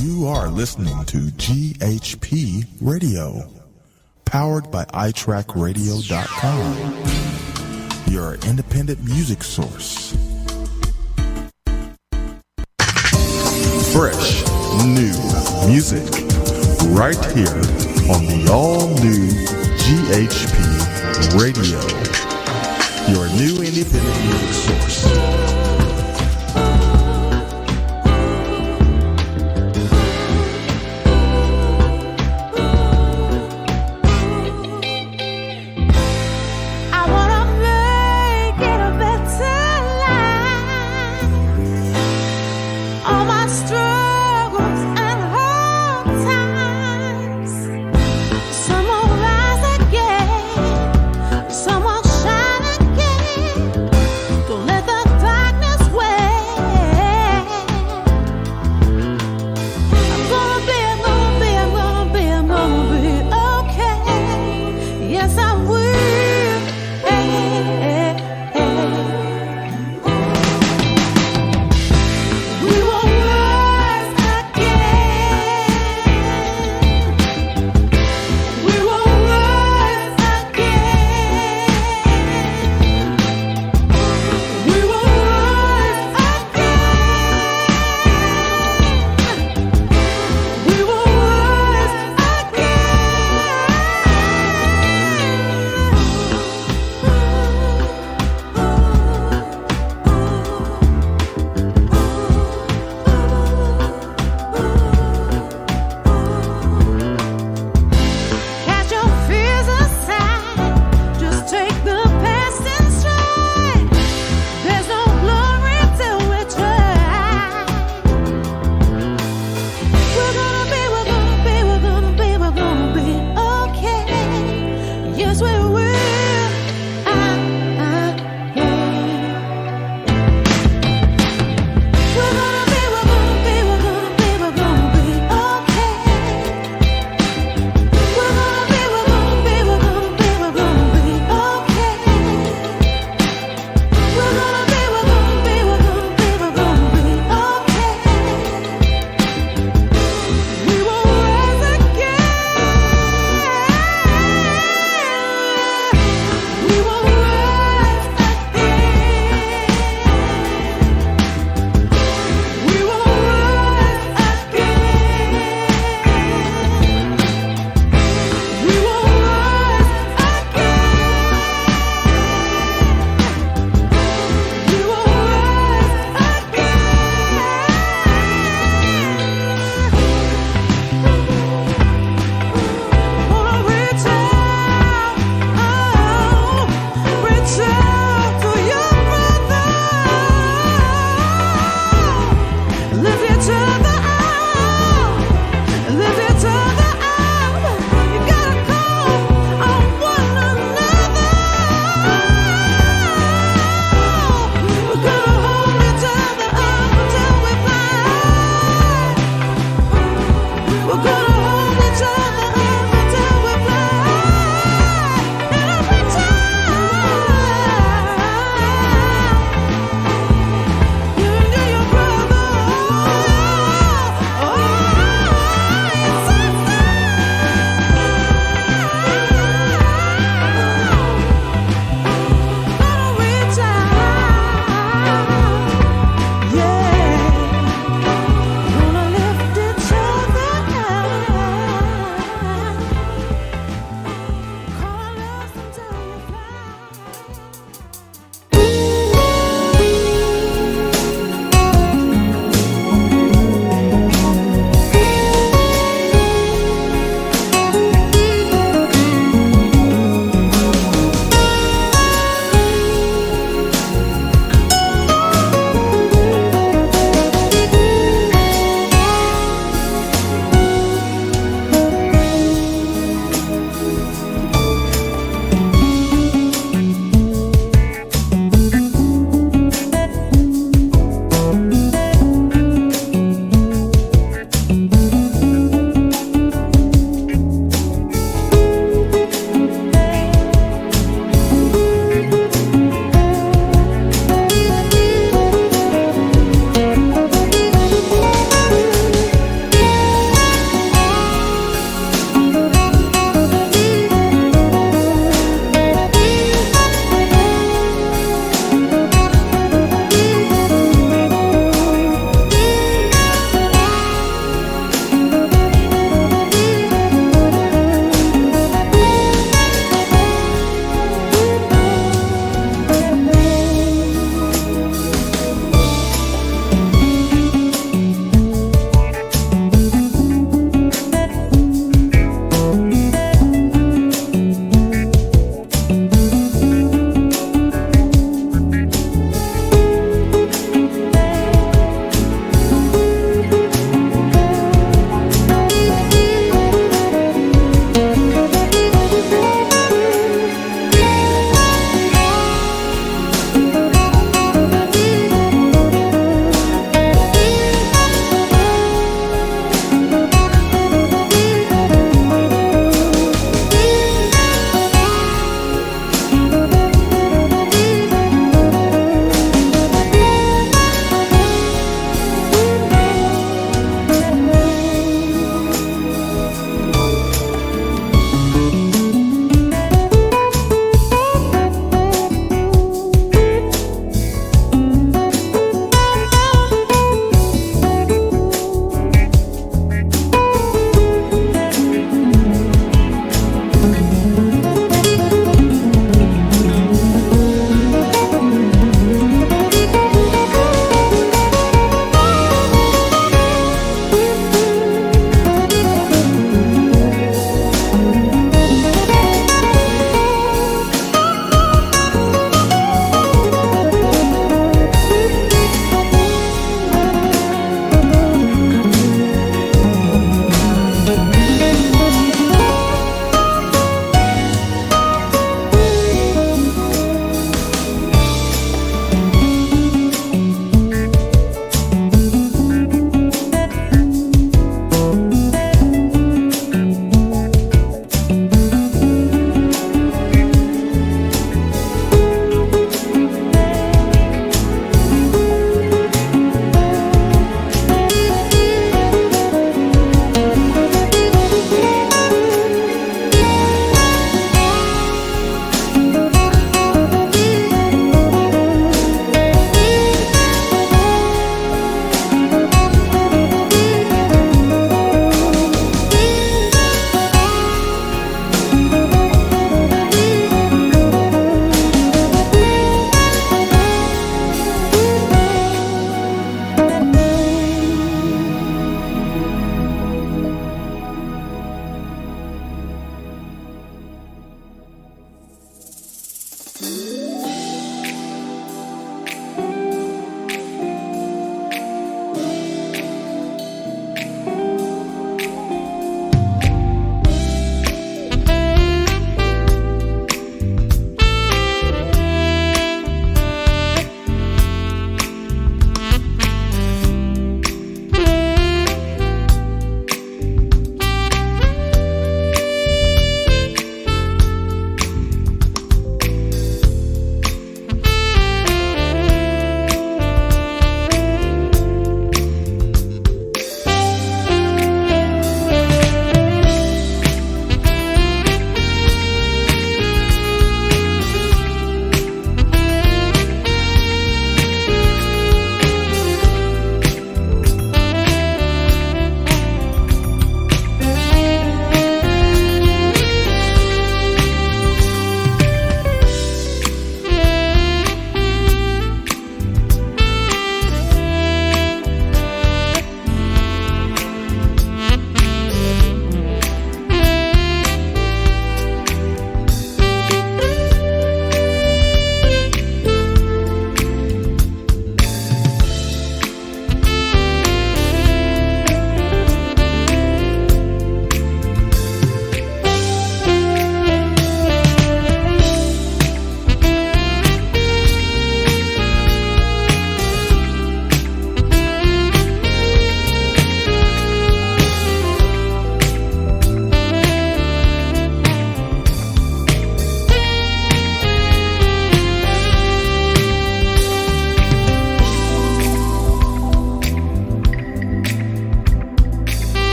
You are listening to GHP Radio, powered by iTrackRadio.com, your independent music source. Fresh, new music, right here on the all-new GHP Radio, your new independent music source.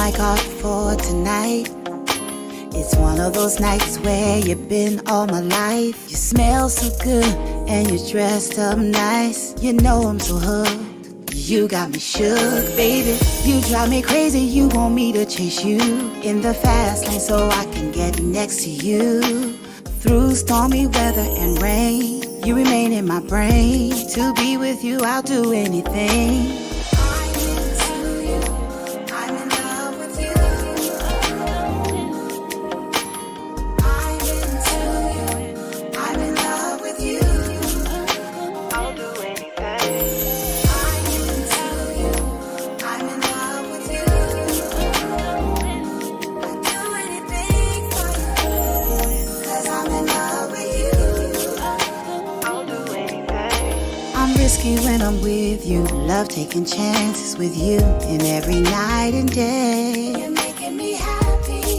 like art for tonight. It's one of those nights where you've been all my life. You smell so good and you're dressed up nice. You know I'm so hooked. You got me shook, baby. You drive me crazy. You want me to chase you in the fast lane so I can get next to you. Through stormy weather and rain, you remain in my brain. To be with you, I'll do anything. I'm into you. I'm in love with you. I'm into you. I'm in love with you. I'll do anything. I'm into you. I'm in love with you. I'll do anything for you. 'Cause I'm in love with you. I'll do anything. I'm risky when I'm with you. Love taking chances with you. And every night and day, you're making me happy.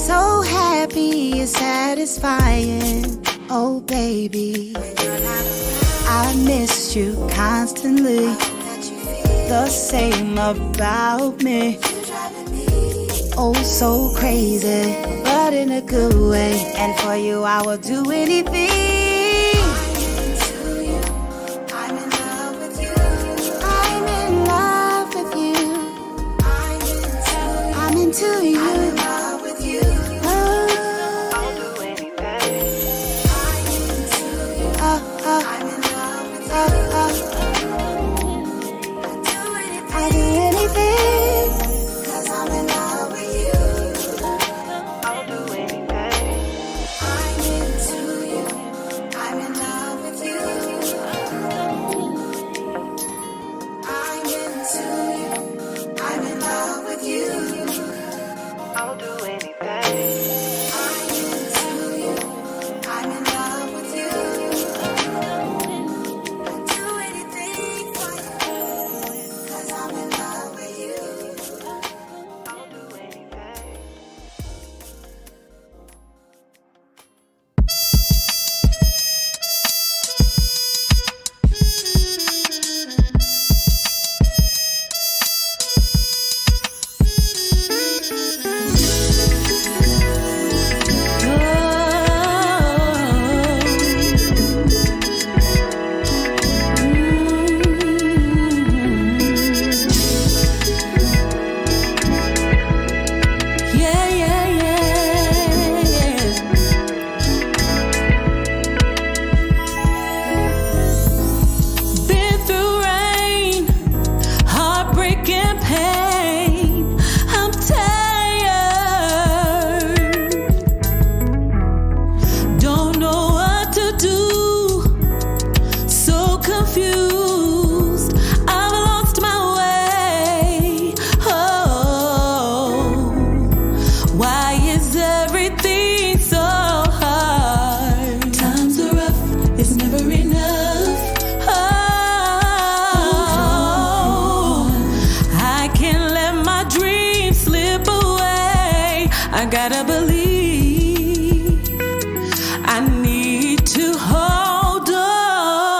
So happy, it's satisfying. Oh baby, when you're not around, I miss you constantly. I hope that you feel the same about me. You're driving me oh so crazy, but in a good way. And for you I will do anything. I'm into you. I'm in love with you. I'm in love with you. I'm into you. I'm in love with you. Oh. I'll do anything. I'm into you. I'm in love with you. I'll do anything. 'Cause I'm in love with you. I'll do anything. I'm into you. I'm in love with you. I'm into you. I'm in love with you. I'll do anything. I'm into you. I'm in love with you. I'll do anything for you. 'Cause I'm in love with you. I'll do anything. Yeah, yeah, yeah. Been through rain, heartbreak and pain. I'm tired. Don't know what to do. So confused. I've lost my way. Oh, why is everything so hard? Times are rough, it's never enough. Oh, I can't let my dreams slip away. I gotta believe. I need to hold on.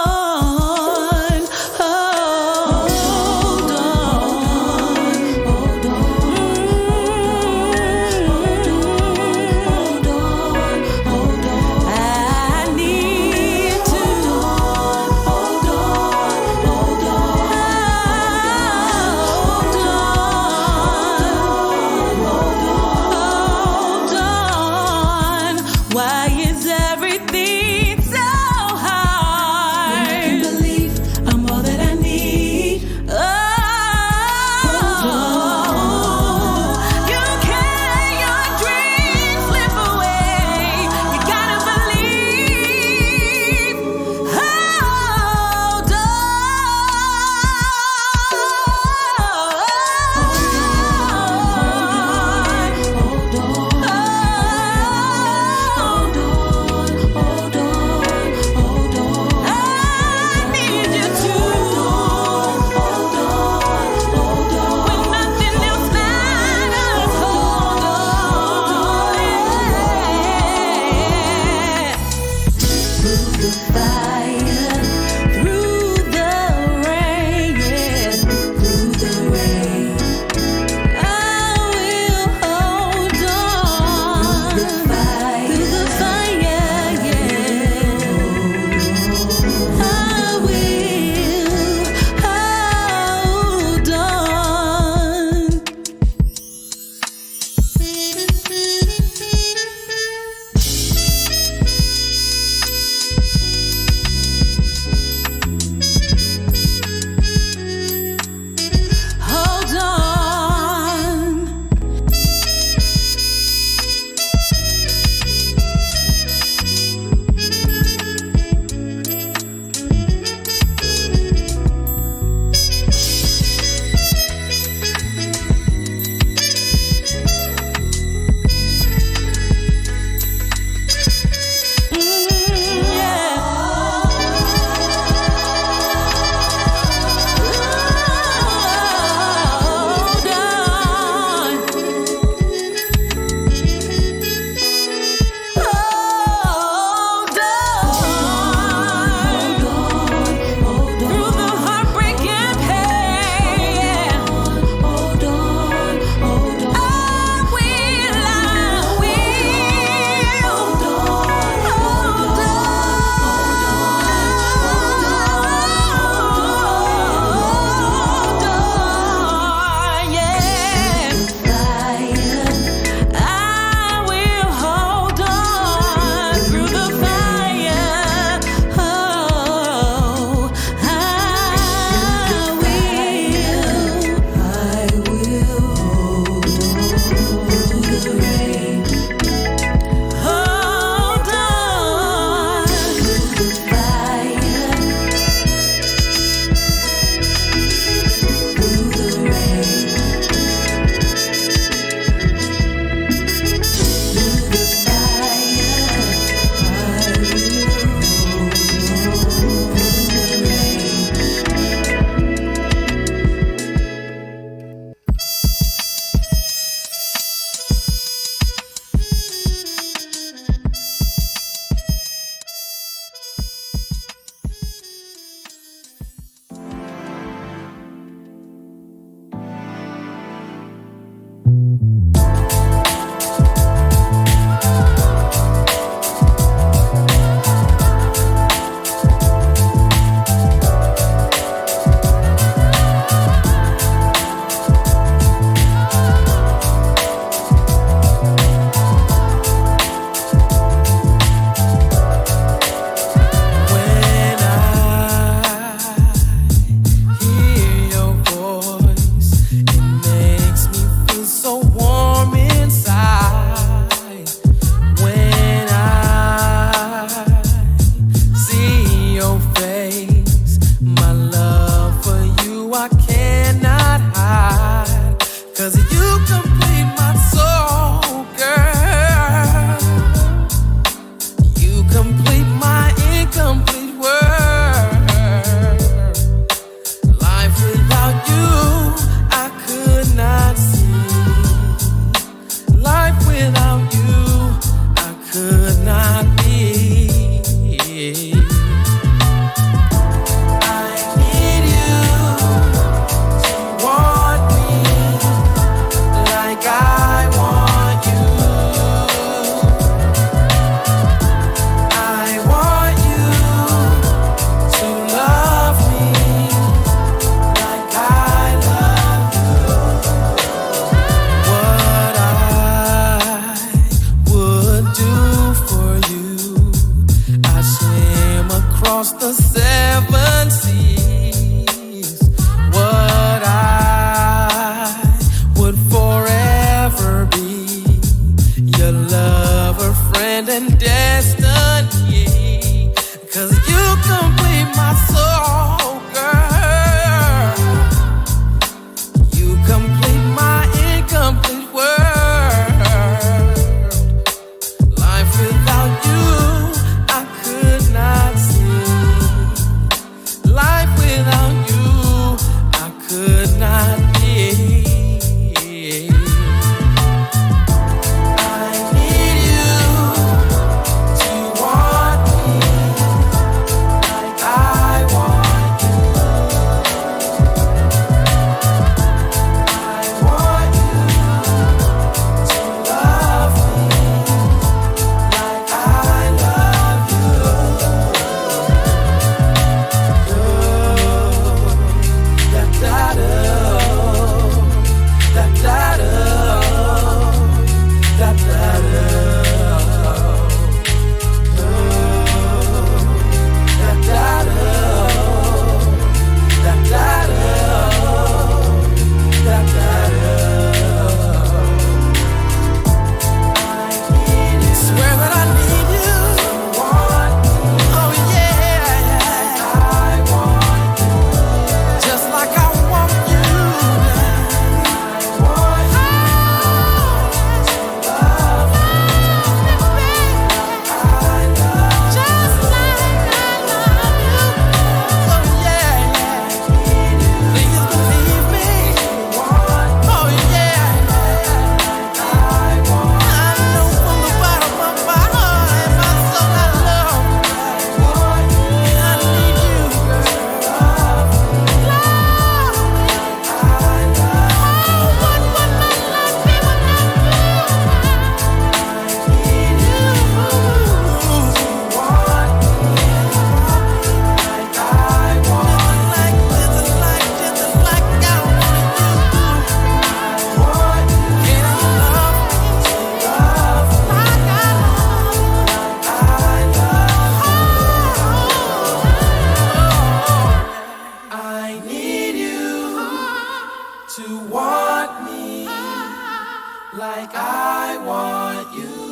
like I want you.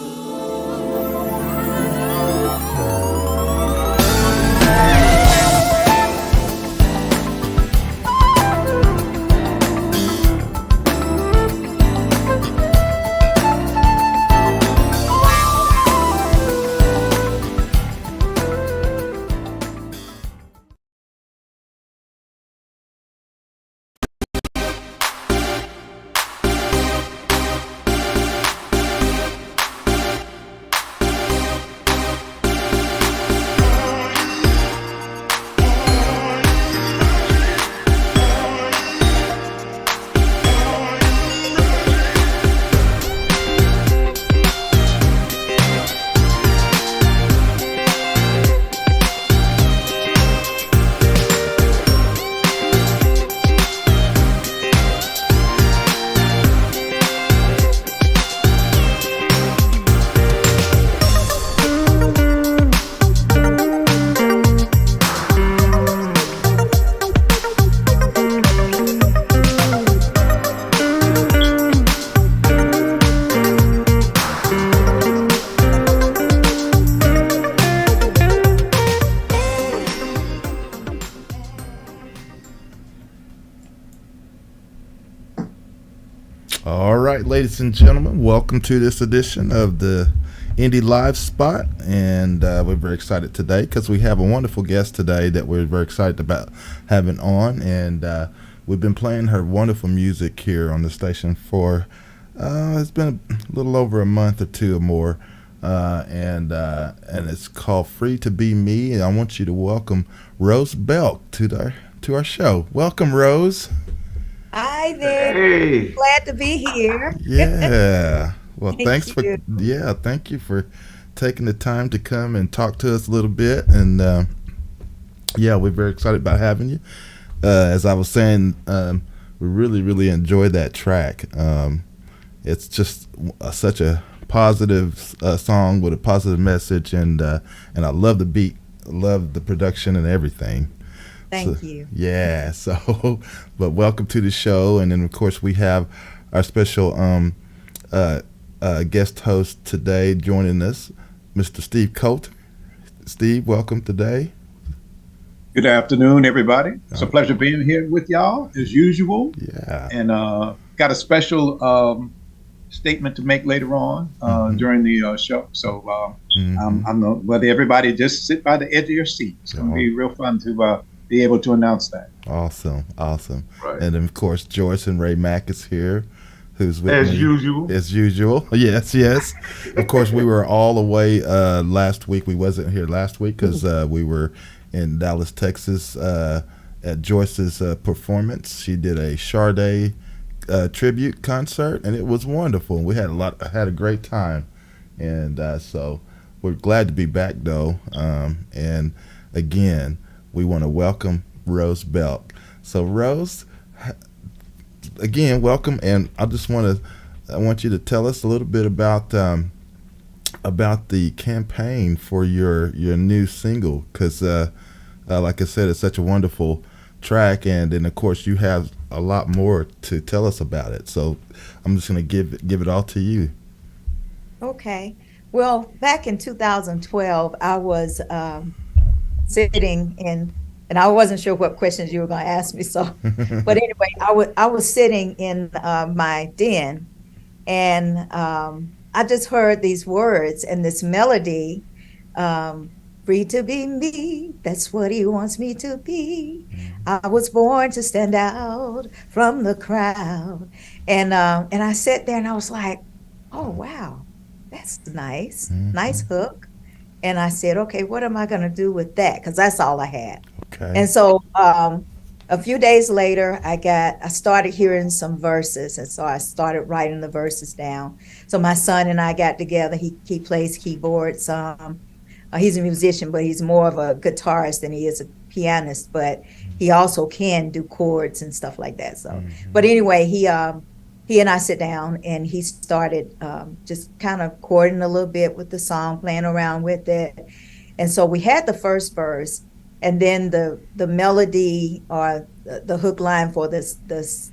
All right, ladies and gentlemen, welcome to this edition of the Indie Live Spot. And we're very excited today because we have a wonderful guest today that we're very excited about having on. And we've been playing her wonderful music here on the station for, it's been a little over a month or two or more. And it's called Free to Be Me. And I want you to welcome Rose Belk to our show. Welcome, Rose. Hi there. Hey, Glad to be here. Yeah. Well, Thank you. thank you for taking the time to come and talk to us a little bit. And we're very excited about having you. As I was saying, we really enjoyed that track. It's just such a positive song with a positive message, and I love the beat, love the production and everything. Thank you. Yeah. So, but welcome to the show, and then of course we have our special guest host today joining us, Mr. Steve Coulter. Steve, welcome today. good afternoon, everybody. It's a pleasure being here with y'all as usual. Yeah. And got a special statement to make later on during the show. So I'm gonna let everybody just sit by the edge of your seat. It's going to be real fun to be able to announce that. Awesome. Right. And then of course Joyce and Ray Mack is here, who's with As me. usual. As usual. Yes. Of course, we were all away last week. We wasn't here last week because we were in Dallas, Texas at Joyce's performance. She did a Sade tribute concert, and it was wonderful. We had a great time, and so we're glad to be back though. And again, we want to welcome Rose Belk. So Rose, again, welcome, and I want you to tell us a little bit about the campaign for your new single, because like I said, it's such a wonderful track, and then of course you have a lot more to tell us about it. So I'm just going to give it all to you. Okay. Well, back in 2012, I was sitting in, and I wasn't sure what questions you were going to ask me. So, but anyway, I was sitting in my den, and I just heard these words and this melody, free to be me, that's what he wants me to be. I was born to stand out from the crowd. And I sat there and I was like, oh, wow, that's nice. Nice hook. And I said, okay, what am I going to do with that? Because that's all I had. Okay. And so a few days later, I started hearing some verses. And so I started writing the verses down. So my son and I got together. He plays keyboards. He's a musician, but he's more of a guitarist than he is a pianist. But he also can do chords and stuff like that. So, but anyway, he and I sit down and he started just kind of chording a little bit with the song, playing around with it. And so we had the first verse, and then the melody or the hook line for the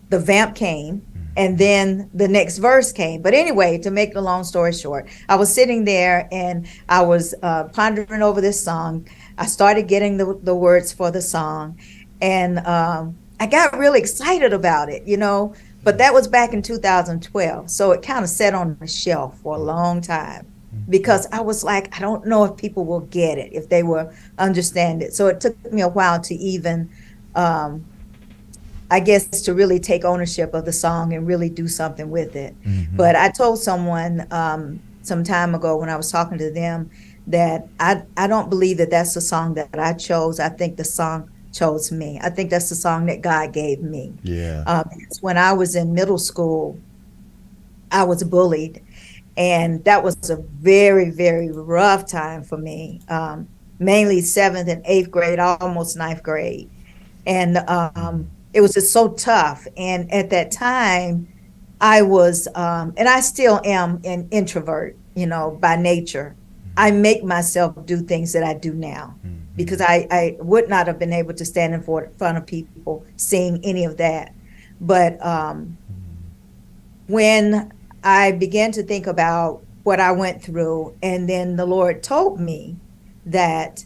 vamp came, And then the next verse came. But anyway, to make the long story short, I was sitting there and I was pondering over this song. I started getting the words for the song, and I got really excited about it, But that was back in 2012. So it kind of sat on the shelf for a long time because I was like, I don't know if people will get it, if they will understand it. So it took me a while to even I guess to really take ownership of the song and really do something with it. But I told someone some time ago when I was talking to them that I don't believe that that's the song that I chose. I think the song chose me. I think that's the song that God gave me. Yeah. Because when I was in middle school, I was bullied, and that was a very, very rough time for me. Mainly 7th and 8th grade, almost 9th grade. And it was just so tough. And at that time, I was, and I still am an introvert, by nature. I make myself do things that I do now because I would not have been able to stand in front of people saying any of that. But when I began to think about what I went through, and then the Lord told me that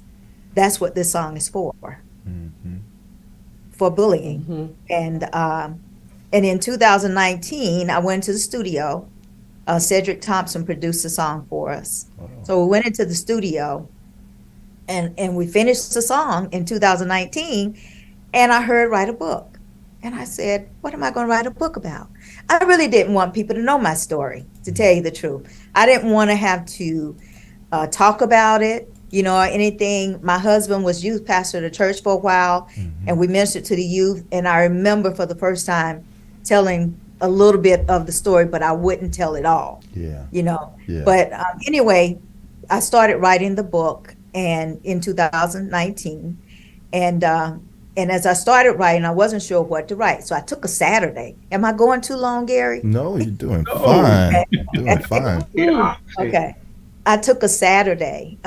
that's what this song is for bullying. And in 2019, I went to the studio. Cedric Thompson produced the song for us. So we went into the studio and we finished the song in 2019, and I heard write a book. And I said, what am I going to write a book about? I really didn't want people to know my story, to tell you the truth. I didn't want to have to talk about it, or anything. My husband was youth pastor at a church for a while, and we ministered to the youth. And I remember for the first time telling a little bit of the story, but I wouldn't tell it all. Yeah. Yeah. But anyway, I started writing the book and in 2019, and as I started writing, I wasn't sure what to write, so I took a Saturday. Am I going too long, Gary? No, you're doing fine. Okay. Doing fine. Yeah. Okay. I took a Saturday,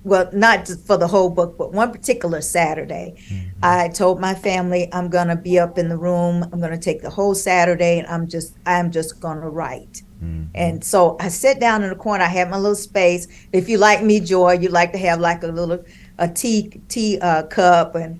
well, not just for the whole book, but one particular Saturday. I told my family I'm going to be up in the room. I'm going to take the whole Saturday, and I'm just going to write. And so I sat down in the corner. I had my little space. If you like me, Joy, you like to have like a tea cup and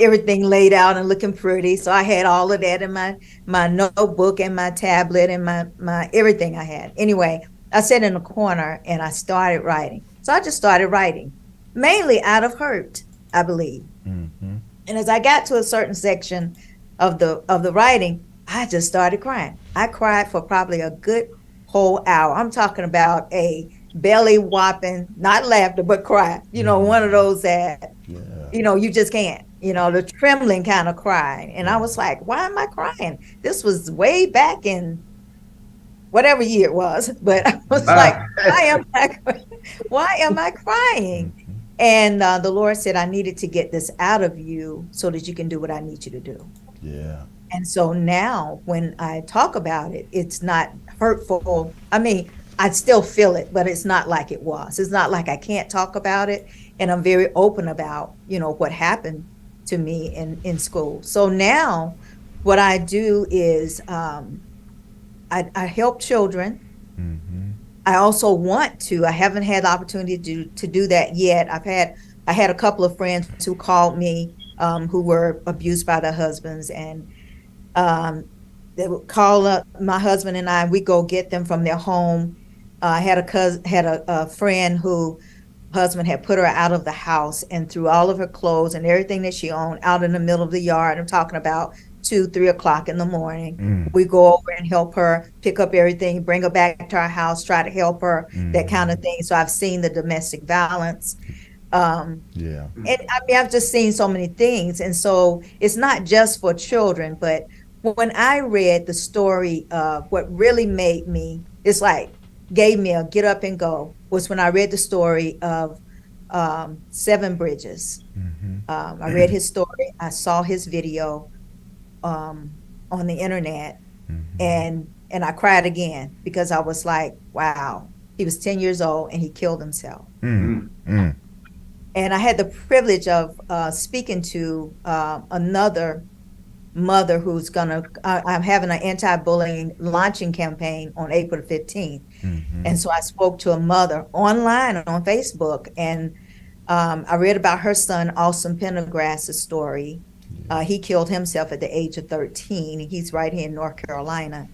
everything laid out and looking pretty. So I had all of that in my notebook and my tablet and my everything I had. Anyway, I sat in the corner and I started writing. So I just started writing, mainly out of hurt, I believe. And as I got to a certain section of the writing, I just started crying. I cried for probably a good whole hour. I'm talking about a belly whopping, not laughter, but cry. One of those that, you just can't, the trembling kind of crying. And I was like, why am I crying? This was way back in whatever year it was, but I was like, why am I crying? And the Lord said, I needed to get this out of you so that you can do what I need you to do. Yeah. And so now when I talk about it, it's not hurtful. I mean, I still feel it, but it's not like it was. It's not like I can't talk about it. And I'm very open about, what happened to me in school. So now what I do is I help children. I also want to. I haven't had the opportunity to do that yet. I had a couple of friends who called me who were abused by their husbands, and they would call up my husband and I. We go get them from their home. I had a friend who husband had put her out of the house and threw all of her clothes and everything that she owned out in the middle of the yard. I'm talking about 2-3 o'clock in the morning. We go over and help her pick up everything, bring her back to our house, try to help her, that kind of thing. So I've seen the domestic violence. And I mean, I've just seen so many things. And so it's not just for children, but when I read the story of what really made me, it's like gave me a get up and go, was when I read the story of Seven Bridges. I read his story. I saw his video on the internet, and I cried again because I was like, wow, he was 10 years old and he killed himself. And I had the privilege of speaking to another mother who's I'm having an anti-bullying launching campaign on April 15th. And so I spoke to a mother online on Facebook, and I read about her son, Austin Pendergrass's story. He killed himself at the age of 13. He's right here in North Carolina.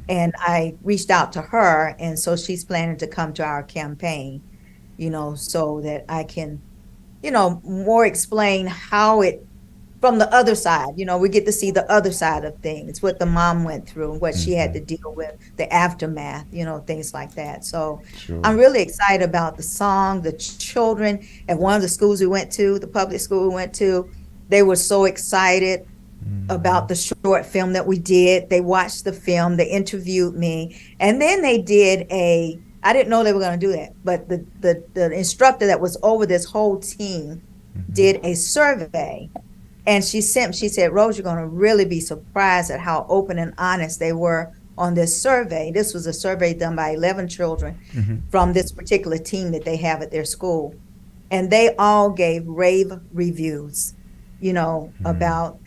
And I reached out to her, and so she's planning to come to our campaign, so that I can, more explain how it, from the other side, we get to see the other side of things, what the mom went through and what she had to deal with, the aftermath, things like that. So Sure. I'm really excited about the song. The children at one of the schools we went to, the public school we went to, they were so excited about the short film that we did. They watched the film, they interviewed me, and then they did I didn't know they were going to do that, but the instructor that was over this whole team did a survey. And she said, Rose, you're going to really be surprised at how open and honest they were on this survey. This was a survey done by 11 children from this particular team that they have at their school. And they all gave rave reviews, about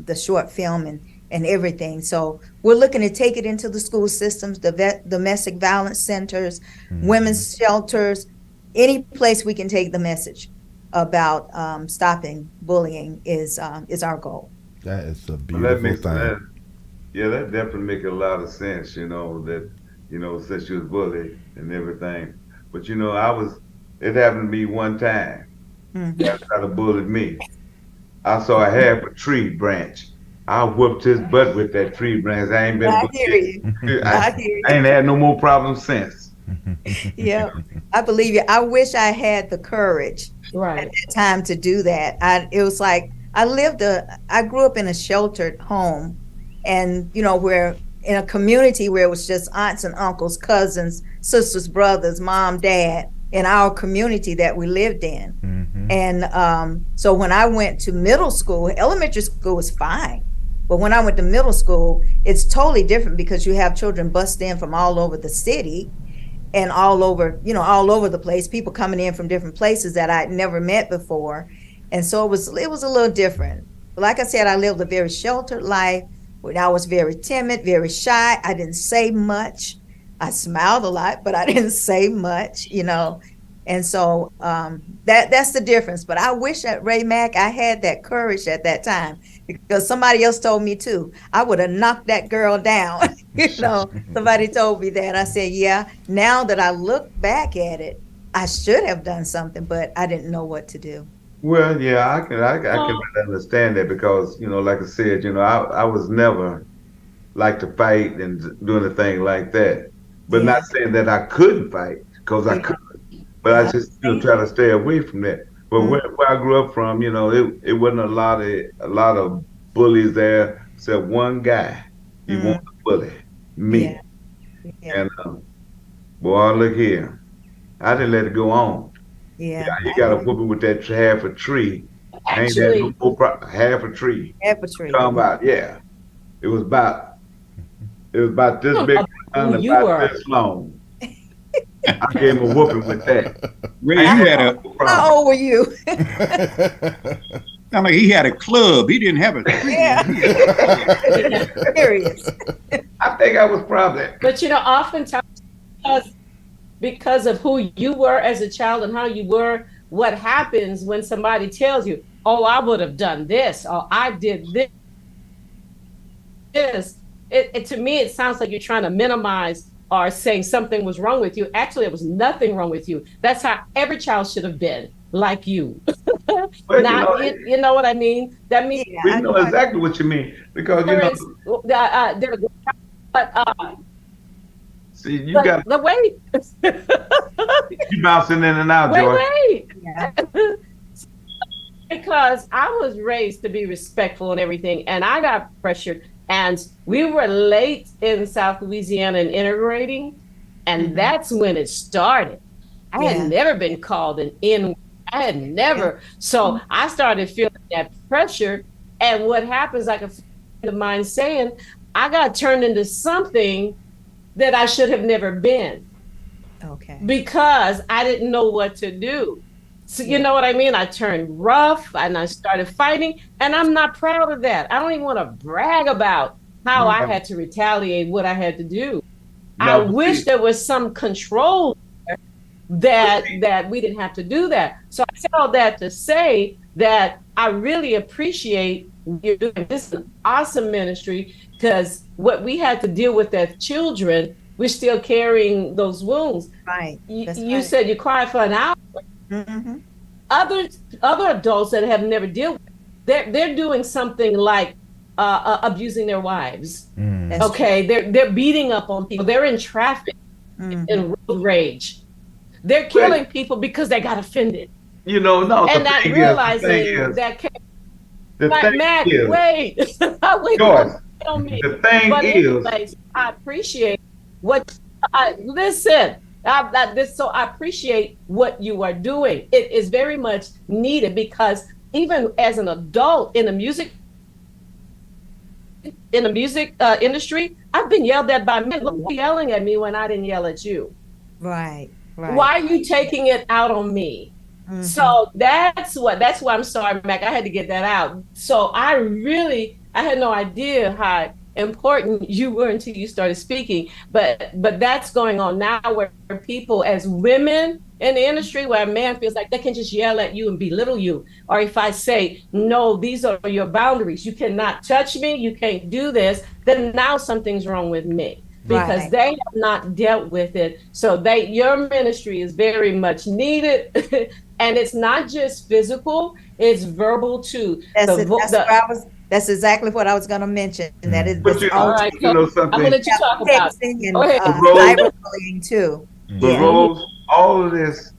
the short film and everything. So we're looking to take it into the school systems, the domestic violence centers, women's shelters, any place we can take the message about stopping bullying is our goal. That is a Well, beautiful thing. that definitely make a lot of sense, that, since you was bullied and everything. But, it happened to me one time. That tried to bully me. I saw a half a tree branch. I whooped his butt with that tree branch. I ain't been. I hear you. I hear you. I ain't had no more problems since. Yeah, I believe you. I wish I had the courage Right. at that time to do that. It was like I grew up in a sheltered home, and we're in a community where it was just aunts and uncles, cousins, sisters, brothers, mom, dad, in our community that we lived in. And so when I went to middle school, elementary school was fine. But when I went to middle school, it's totally different because you have children bust in from all over the city and all over the place, people coming in from different places that I'd never met before. And so it was a little different. But like I said, I lived a very sheltered life. When I was very timid, very shy. I didn't say much. I smiled a lot, but I didn't say much, And so that's the difference. But I wish at Ray Mack I had that courage at that time, because somebody else told me too. I would have knocked that girl down. Somebody told me that. I said, yeah, now that I look back at it, I should have done something, but I didn't know what to do. Well, yeah, I can really understand that because, like I said, I was never like to fight and do anything like that. But not saying that I couldn't fight, because I could. But I just try to stay away from that. But where I grew up from, it wasn't a lot of bullies there, except one guy. He wanted to bully me. Yeah. And boy, look here, I didn't let it go on. Yeah. You got to whoop it with that half a tree. I ain't had no more half a tree. Half a tree. Talking about, yeah, it was about this big and who you about were. this long. I gave him a whooping with that. Ray, you had a How old were you? sound like he had a club. He didn't have a tree. Yeah. Serious. I think I was probably. But oftentimes because of who you were as a child and how you were, what happens when somebody tells you, oh, I would have done this, or I did this. It to me, it sounds like you're trying to minimize or saying something was wrong with you. Actually, there was nothing wrong with you. That's how every child should have been, like you. Well, you know what I mean? That means We know exactly what you mean because see, you got the wait. you bouncing in and out, Joy. Wait. Yeah. Because I was raised to be respectful and everything, and I got pressured. And we were late in South Louisiana in integrating, and that's when it started. I had never been called an N. I had never. So I started feeling that pressure. And what happens, like a friend of mine saying, I got turned into something that I should have never been. Okay. Because I didn't know what to do. So you know what I mean? I turned rough and I started fighting, and I'm not proud of that. I don't even want to brag about how I had to retaliate, what I had to do. I No, but wish see, there was some control that we didn't have to do that. So I said all that to say that I really appreciate what you're doing. This is an awesome ministry because what we had to deal with as children, we're still carrying those wounds. Right. That's You right. said you cried for an hour. Mm-hmm. Other adults that have never dealt with it, they're doing something like abusing their wives. That's Okay, they're beating up on people. They're in traffic, in road rage. They're killing people because they got offended you know, no, and not the realizing thing is, that. the thing Mac, is, wait, wait Joyce, on me. the thing But is, anyways, I appreciate what I listen. So I appreciate what you are doing. It is very much needed because even as an adult in the music industry, I've been yelled at by men. Look, why are you yelling at me when I didn't yell at you? right. Right. Why are you taking it out on me? Mhm. So that's why I'm sorry, Mac. I had to get that out. So I had no idea how important you were until you started speaking. But that's going on now where people as women in the industry where a man feels like they can just yell at you and belittle you. Or if I say, no, these are your boundaries. You cannot touch me, you can't do this, then now something's wrong with me. Because Right. they have not dealt with it. So your ministry is very much needed. And it's not just physical, it's verbal too. That's it. That's exactly what I was going to mention. That is, but that's you, All all right, you know I'm something, gonna let you talk about it. texting and Go ahead. Rose, cyberbullying too. but Yeah. Rose, all of this,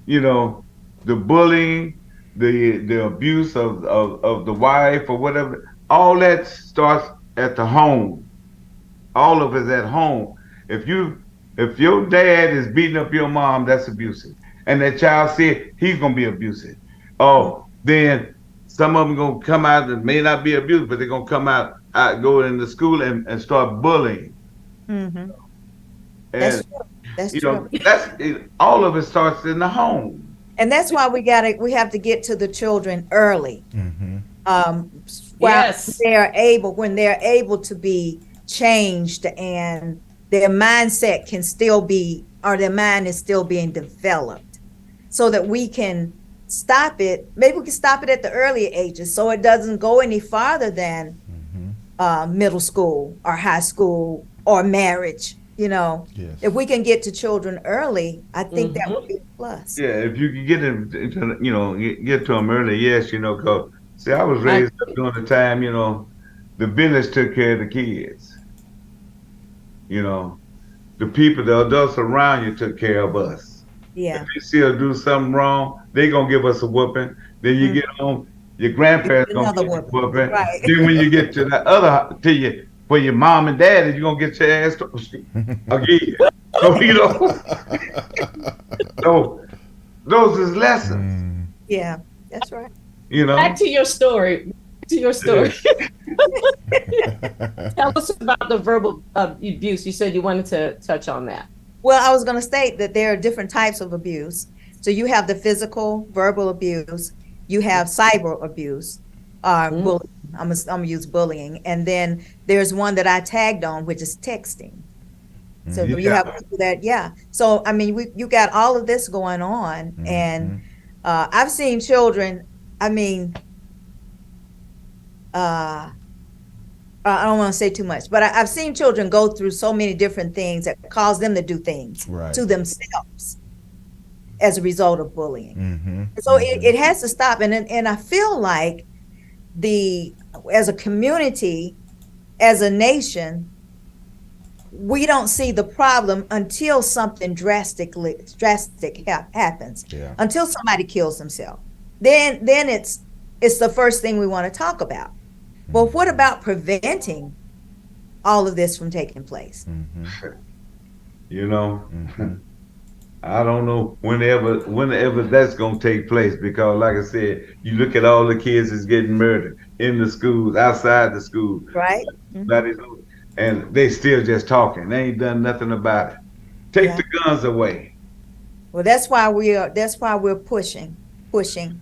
you know, the bullying, the abuse of the wife or whatever, all that starts at the home. All of it's at home. If your dad is beating up your mom, that's abusive. And that child said he's gonna be abusive. Oh, then some of them gonna come out that may not be abused, but they're gonna come out go into school and start bullying. Mm-hmm. That's And true. That's you true. know, all of it starts in the home. And that's why we have to get to the children early. Yes. When they're able to be changed and their mindset can still be, or their mind is still being developed, so that we can stop it. Maybe we can stop it at the earlier ages so it doesn't go any farther than middle school or high school or marriage. Yes. If we can get to children early, I think that would be a plus. Yeah, if you can get them, get to them early, yes, cause see, I was raised up during the time, the village took care of the kids. The people, the adults around you took care of us. Yeah. If you still do something wrong, they gonna give us a whooping. Then you get home, your grandparents gonna Another give you a whooping. whooping. Right. Then when you get to the other, for your mom and dad, you're gonna get your ass again. So those is lessons. Yeah, that's right. Back to your story. Tell us about the verbal abuse. You said you wanted to touch on that. Well, I was going to state that there are different types of abuse. So you have the physical, verbal abuse. You have cyber abuse. Bullying. I'm gonna use bullying, and then there's one that I tagged on, which is texting. So you have people that, So I mean, you got all of this going on, and I've seen children. I mean, I don't want to say too much, but I've seen children go through so many different things that cause them to do things to themselves as a result of bullying. So it has to stop, and I feel like as a community, as a nation, we don't see the problem until something drastic happens. Yeah. Until somebody kills themselves, then it's the first thing we want to talk about. But what about preventing all of this from taking place? I don't know whenever that's gonna take place, because like I said, you look at all the kids that's getting murdered in the schools, outside the school, right? And they still just talking. They ain't done nothing about it. Take the guns away. Well, that's why we're pushing. pushing,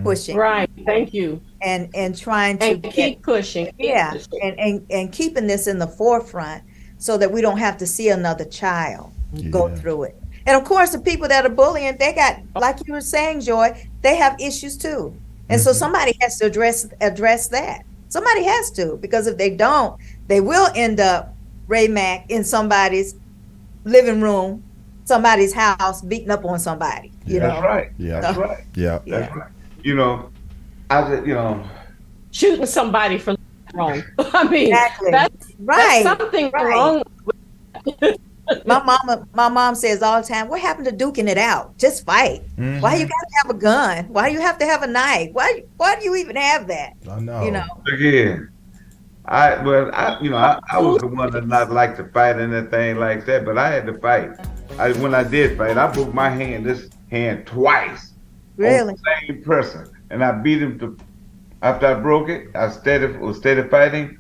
pushing, Right. Thank you. and trying to And keep pushing. Keep yeah, pushing. and keeping this in the forefront so that we don't have to see another child go Yeah. through it. And of course, the people that are bullying, they got, like you were saying, Joy, they have issues too. And so somebody has to address that. Somebody has to, because if they don't, they will end up Ray Mac in somebody's living room, somebody's house, beating up on somebody. You That's know, right. Yeah. That's right. Yeah. yeah, That's right. You know, I just, you know, Shooting somebody for wrong. I mean, exactly. that's Right, something right. wrong. My mom says all the time, what happened to duking it out? Just fight. Why you gotta have a gun? Why you have to have a knife? Why do you even have that? I know. You know, again, I was the one that not like to fight anything like that, but I had to fight. When I did fight, I broke my this hand twice on really. the same person, and I beat him to. After I broke it, I was steady fighting.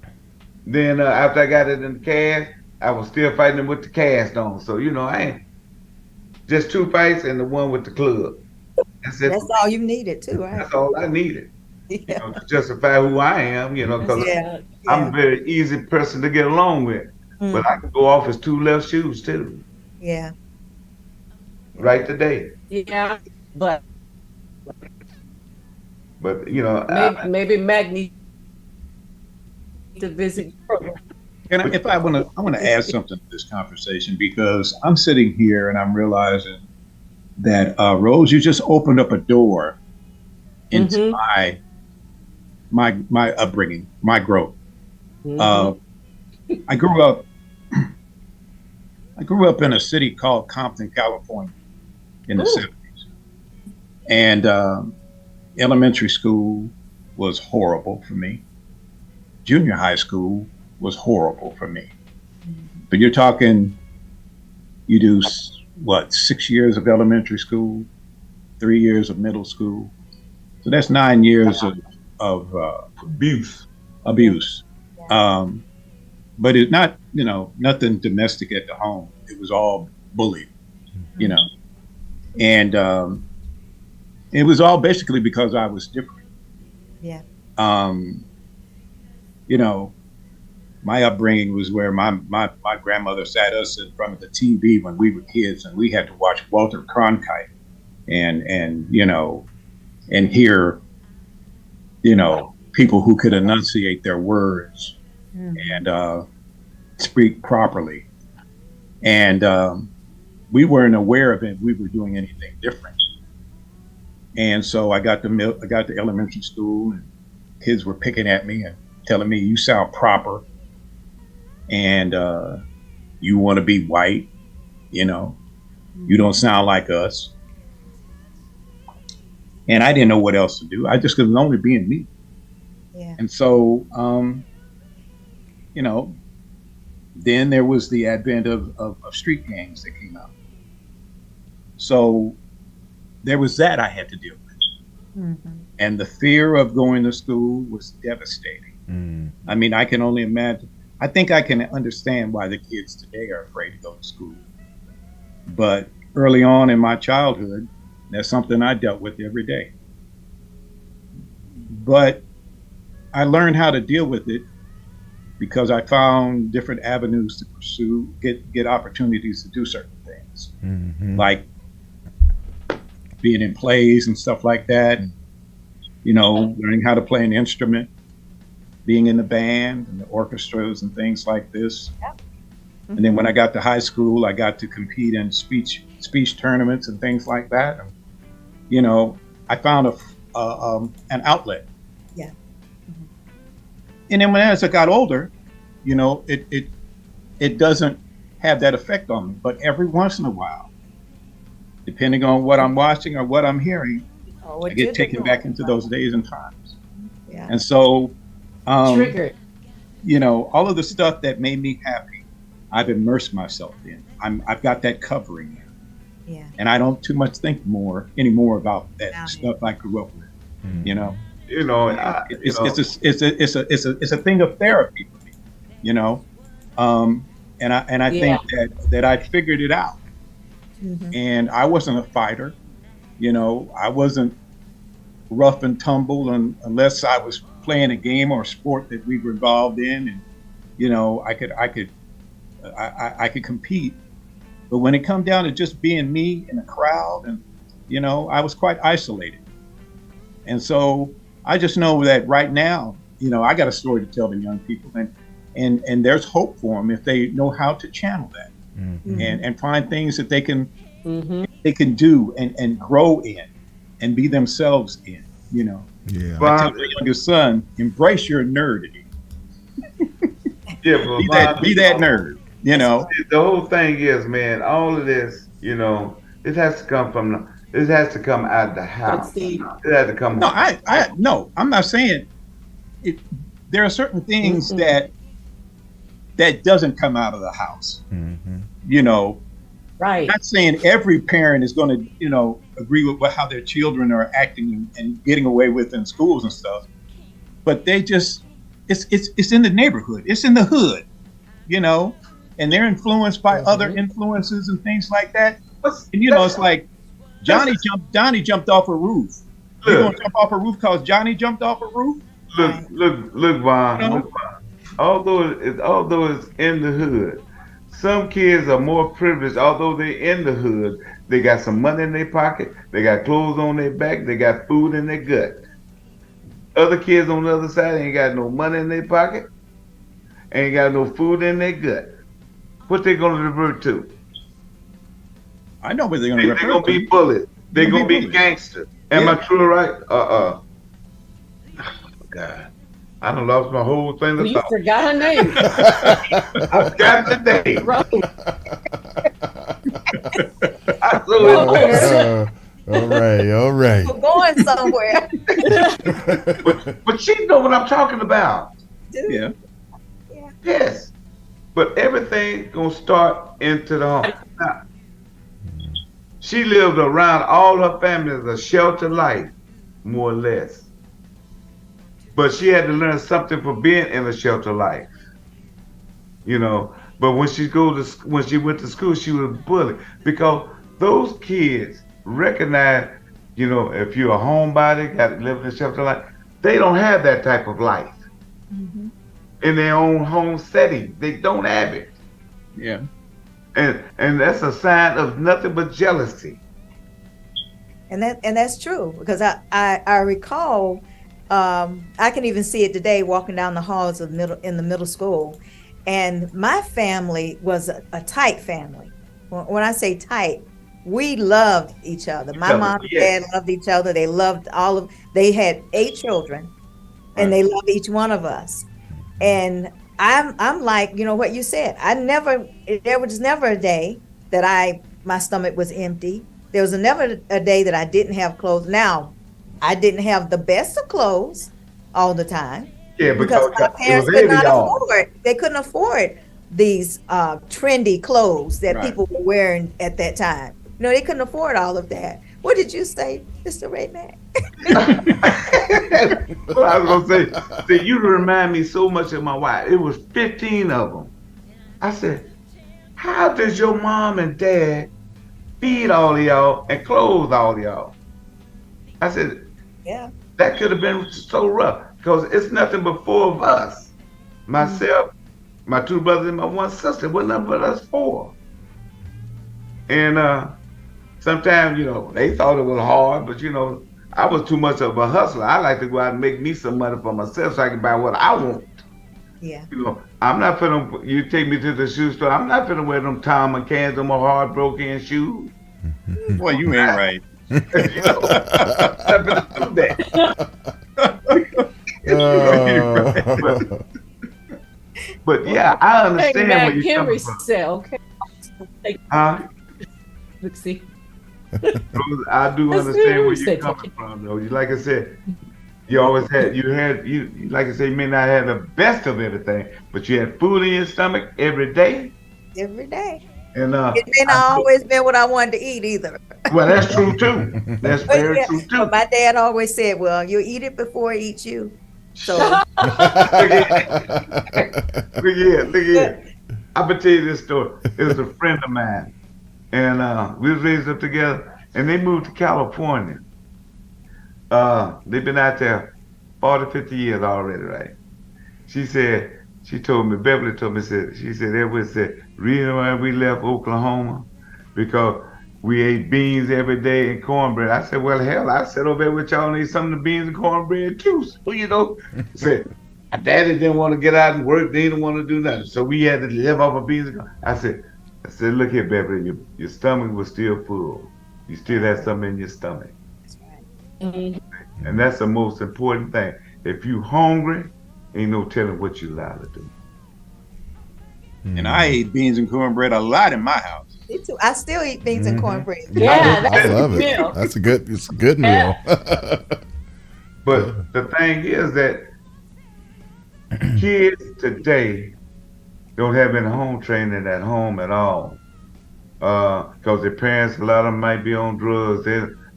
Then after I got it in the cast, I was still fighting him with the cast on. So I ain't just 2 fights and the one with the club. That's all you needed too, right? That's all I needed. Yeah. To justify who I am, because Yeah. I'm a very easy person to get along with. But I can go off as 2 left shoes too. Yeah. Right today. Yeah, but Maybe maybe Mac needs to visit. And I want to add something to this conversation, because I'm sitting here and I'm realizing that Rose, you just opened up a door into my upbringing, my growth. I grew up in a city called Compton, California, in the 70s, and elementary school was horrible for me. Junior high school was horrible for me. But you're talking, you do 6 years of elementary school, 3 years of middle school. So that's 9 years of abuse. But it's not, nothing domestic at the home. It was all bullied, and it was all basically because I was different. Yeah. My upbringing was where my grandmother sat us in front of the TV when we were kids, and we had to watch Walter Cronkite and hear, people who could enunciate their words and speak properly. And we weren't aware of it. We were doing anything different. And so I got to elementary school, and kids were picking at me and telling me, you sound proper, and you want to be white, you don't sound like us. And I didn't know what else to do. I just was only being me. Yeah. And so, then there was the advent of street gangs that came out. So there was that I had to deal with. And the fear of going to school was devastating. I mean, I can only imagine. I think I can understand why the kids today are afraid to go to school. But early on in my childhood, that's something I dealt with every day. But I learned how to deal with it because I found different avenues to pursue, get opportunities to do certain things, like being in plays and stuff like that. Learning how to play an instrument, being in the band and the orchestras and things like this. Yep. And then when I got to high school, I got to compete in speech tournaments and things like that. And, I found an outlet. Yeah. And then as I got older, it doesn't have that effect on me. But every once in a while, depending on what I'm watching or what I'm hearing, I get taken back into those days and times. Yeah. And so, Triggered. all of the stuff that made me happy, I've immersed myself in. I've got that covering now. Yeah. And I don't too much think anymore about that stuff I grew up with. It's a thing of therapy for me. And I think that I figured it out. And I wasn't a fighter. I wasn't rough and tumble, unless I was playing a game or a sport that we were involved in, and I could compete. But when it come down to just being me in a crowd, and I was quite isolated. And so I just know that right now, I got a story to tell the young people, and there's hope for them if they know how to channel that, and find things that they can do and grow in and be themselves in. Yeah. I tell my youngest son, embrace your nerdity. Be that nerd. The whole thing is, man, all of this, it has to come out of the house. It has to come. No, I'm not saying it. There are certain things that doesn't come out of the house. Right. I'm not saying every parent is going to, agree with how their children are acting and getting away with in schools and stuff, but they just, it's in the neighborhood, it's in the hood, and they're influenced by other influences and things like that. And it's like Johnny jumped off a roof. You gonna jump off a roof because Johnny jumped off a roof? Look, Vaughn. Although it's in the hood, some kids are more privileged. Although they're in the hood, they got some money in their pocket, they got clothes on their back, they got food in their gut. Other kids on the other side ain't got no money in their pocket, ain't got no food in their gut. What they gonna revert to? I know what they're gonna revert to. They're gonna be bullied. They're gonna be gangsters. Am I true, right? Oh, God. I done lost my whole thing of thought. You forgot her name. I got the name. Rose. All right. We're going somewhere. but she know what I'm talking about. Yeah. Yes. But everything gonna start into the home. Now, she lived around all her family as a sheltered life, more or less. But she had to learn something for being in a sheltered life. But when she went to school, she was bullied because those kids recognize, if you're a homebody, got to live in a sheltered life, they don't have that type of life in their own home setting. They don't have it. Yeah. And that's a sign of nothing but jealousy. And that's true, because I recall, I can even see it today walking down the halls of in the middle school, and my family was a tight family. When I say tight, we loved each other. My mom and dad loved each other. They loved they had 8 children, and they loved each one of us. And I'm like, what you said. There was never a day that my stomach was empty. There was never a day that I didn't have clothes. Now, I didn't have the best of clothes all the time. Yeah, because my parents could not afford. They couldn't afford these trendy clothes that people were wearing at that time. They couldn't afford all of that. What did you say, Mr. Redneck? Well, I was gonna say, you remind me so much of my wife. It was 15 of them. I said, how does your mom and dad feed all of y'all and clothe all of y'all? I said, yeah, that could have been so rough because it's nothing but 4 of us. Myself, my 2 brothers, and my 1 sister. It wasn't nothing but us 4. And sometimes, they thought it was hard, but I was too much of a hustler. I like to go out and make me some money for myself so I can buy what I want. Yeah. I'm not finna, you take me to the shoe store, I'm not finna wear them Tom and Cans, them heartbroken shoes. Boy, you ain't right. I'm not finna do that. But yeah, I understand where you're coming from. Okay. Huh? Let's see. I do understand where you're coming from, though. Like I said, you always had, like I said, you may not have the best of everything, but you had food in your stomach every day. Every day. And it may not always been what I wanted to eat either. Well, that's true too. That's very true too. But my dad always said, "Well, you eat it before it eats you." So. Look here. I'm gonna tell you this story. It was a friend of mine, and we was raised up together, and they moved to California. They've been out there 40, 50 years already, right? She said, she told me, Beverly told me, she said, that was the reason why we left Oklahoma because we ate beans every day and cornbread. I said, well, hell, I said over there with y'all and ate some of the beans and cornbread too. So, said, my daddy didn't want to get out and work. They didn't want to do nothing. So we had to live off of beans and cornbread. I said, look here, Beverly, your stomach was still full. You still had something in your stomach. And that's the most important thing. If you hungry, ain't no telling what you allowed to do. And I ate beans and cornbread a lot in my house. Me too. I still eat beans and cornbread. Yeah, I love it. meal. It's a good meal. But the thing is that kids today don't have any home training at home at all. Because their parents, a lot of them might be on drugs.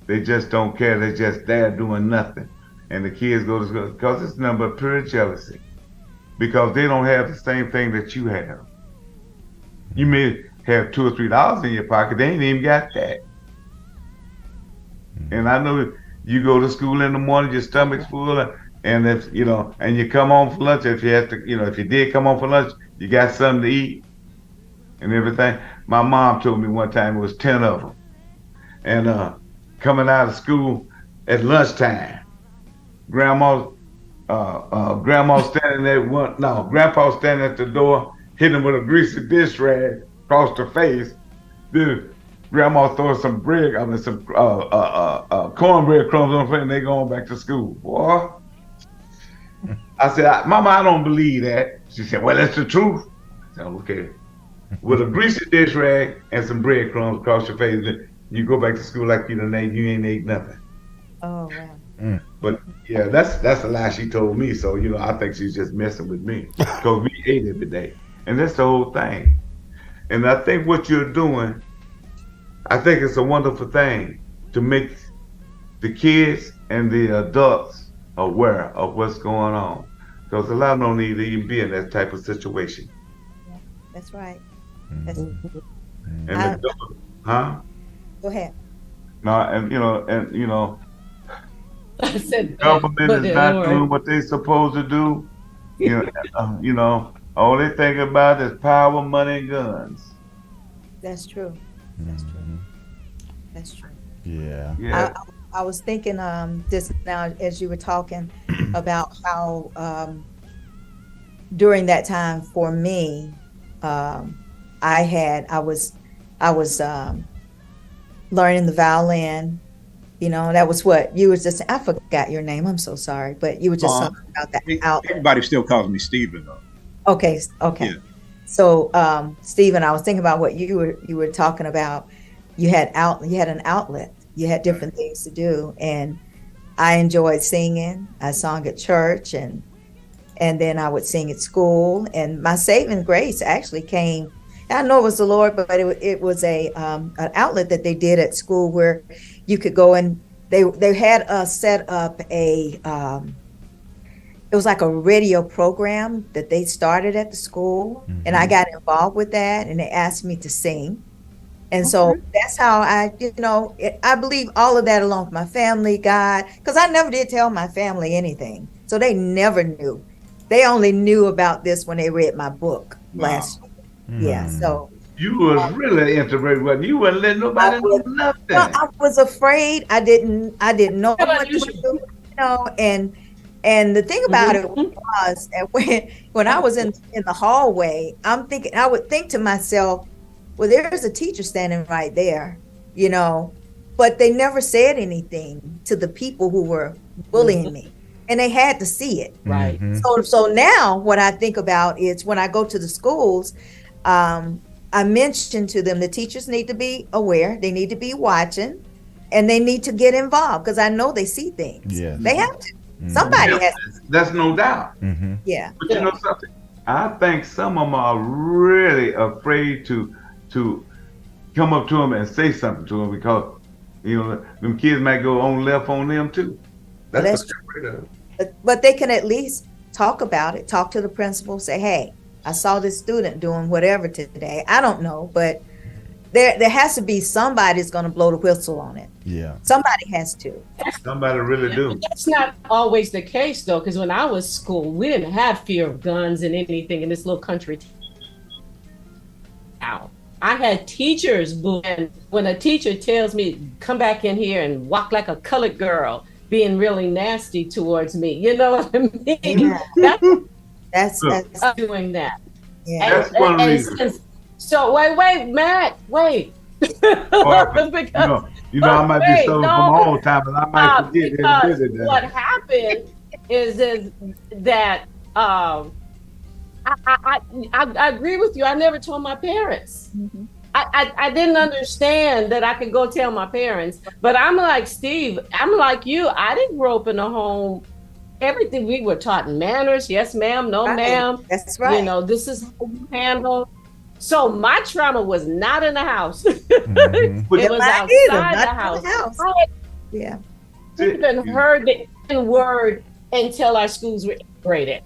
They just don't care. They're just there doing nothing. And the kids go to school because it's nothing but pure jealousy. Because they don't have the same thing that you have. You may have $2 or $3 in your pocket. They ain't even got that. And I know you go to school in the morning, your stomach's full, and if and you come home for lunch. If you have to, if you did come home for lunch, you got something to eat and everything. My mom told me one time it was 10 of them, and coming out of school at lunchtime, grandma standing there. Grandpa standing at the door, hitting him with a greasy dish rag across the face. Then grandma throwing some cornbread crumbs on the face, and they going back to school. Boy, I said, Mama, I don't believe that. She said, well, that's the truth. I said, okay. With a greasy dish rag and some breadcrumbs across your face, you go back to school like you ain't ate nothing. Oh, wow. But yeah, that's a lie she told me. So I think she's just messing with me because we ate every day, and that's the whole thing. And I think what you're doing, I think it's a wonderful thing to make the kids and the adults aware of what's going on, because a lot of them don't need to even be in that type of situation. Yeah, that's right. And huh? Go ahead. No, and I said, government is not doing what they're supposed to do. All they think about is power, money, and guns. That's true. That's true. That's true. Yeah. I was thinking just now as you were talking about how during that time for me, I was learning the violin. That was what you was just. I forgot your name. I'm so sorry, but you were just talking about that out. Everybody still calls me Stephen though. Okay. Yeah. So, Stephen, I was thinking about what you were talking about. You had an outlet. You had different things to do, and I enjoyed singing. I sang at church, and then I would sing at school. And my saving grace actually came. I know it was the Lord, but it was an outlet that they did at school where you could go and they had us set up it was like a radio program that they started at the school, and I got involved with that, and they asked me to sing. And so that's how I believe all of that along with my family, God, because I never did tell my family anything. So they never knew. They only knew about this when they read my book last year. Yeah, so. You was really interested, but you wouldn't let nobody know nothing. No, I was afraid. I didn't know what to do, and the thing about it was that when I was in the hallway, I would think to myself, well, there's a teacher standing right there, but they never said anything to the people who were bullying me, and they had to see it. Right. So now what I think about is when I go to the schools, I mention to them the teachers need to be aware, they need to be watching, and they need to get involved because I know they see things. Yes. They have to. Somebody has to. That's no doubt. Yeah. But you know something? I think some of them are really afraid to come up to them and say something to them because, them kids might go on left on them too. That's what they're afraid of. But they can at least talk about it, talk to the principal, say, hey, I saw this student doing whatever today. I don't know, but there has to be somebody's going to blow the whistle on it. Yeah. Somebody has to. Somebody really do. That's not always the case, though, because when I was school, we didn't have fear of guns and anything in this little country town. I had teachers, and when a teacher tells me, come back in here and walk like a colored girl, being really nasty towards me, you know what I mean? Yeah. That's doing that. Yeah. That's one reason. So wait, Matt, wait. Because, I might be so from all the time, and I might forget because what happened is that I agree with you. I never told my parents. Mm-hmm. I didn't understand that I could go tell my parents. But I'm like Steve. I'm like you. I didn't grow up in a home. Everything we were taught manners. Yes, ma'am. No, ma'am. That's right. This is how you handle. So my trauma was not in the house. Mm-hmm. It was outside the house. Yeah. I even heard the N word until our schools were integrated.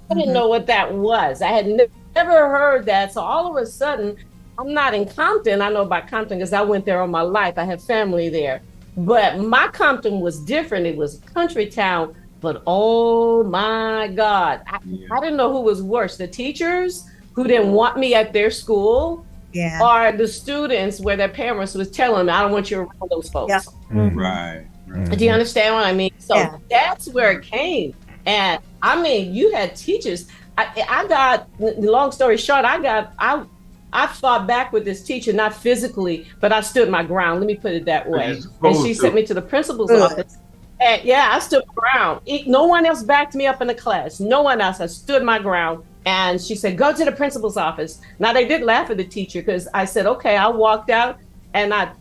I didn't know what that was. I had never heard that. So all of a sudden, I'm not in Compton. I know about Compton because I went there all my life. I have family there. But my Compton was different. It was a country town. But oh my God, I didn't know who was worse, the teachers who didn't want me at their school, or the students where their parents was telling them, I don't want you around those folks. Yeah. Mm-hmm. Right. Do you understand what I mean? So that's where it came. And I mean, you had teachers. I got, long story short, I fought back with this teacher, not physically, but I stood my ground. Let me put it that way. And she sent me to the principal's office. And I stood my ground. No one else backed me up in the class. No one else. I stood my ground. And she said, go to the principal's office. Now, they did laugh at the teacher because I said, okay. I walked out and I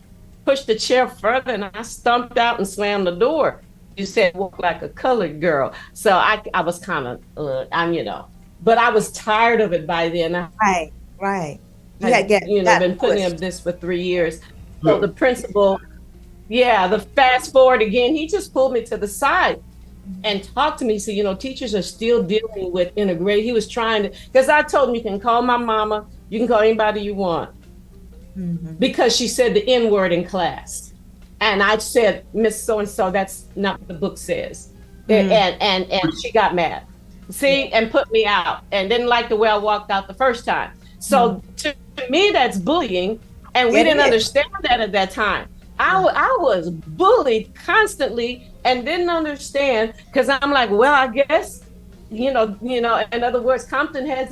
pushed the chair further and I stumped out and slammed the door. You said, walk like a colored girl. So I was kind of, but I was tired of it by then. Right. Been putting up this for 3 years. So the principal, the fast forward again, he just pulled me to the side and talked to me. So, teachers are still dealing with integrate. He was trying to, because I told him, you can call my mama, you can call anybody you want. Mm-hmm. Because she said the N word in class. And I said, Miss So-and-so, that's not what the book says. Mm-hmm. And she got mad. And put me out and didn't like the way I walked out the first time. So to me, that's bullying. And we didn't understand that at that time. I was bullied constantly and didn't understand because I'm like, well, I guess, in other words, Compton had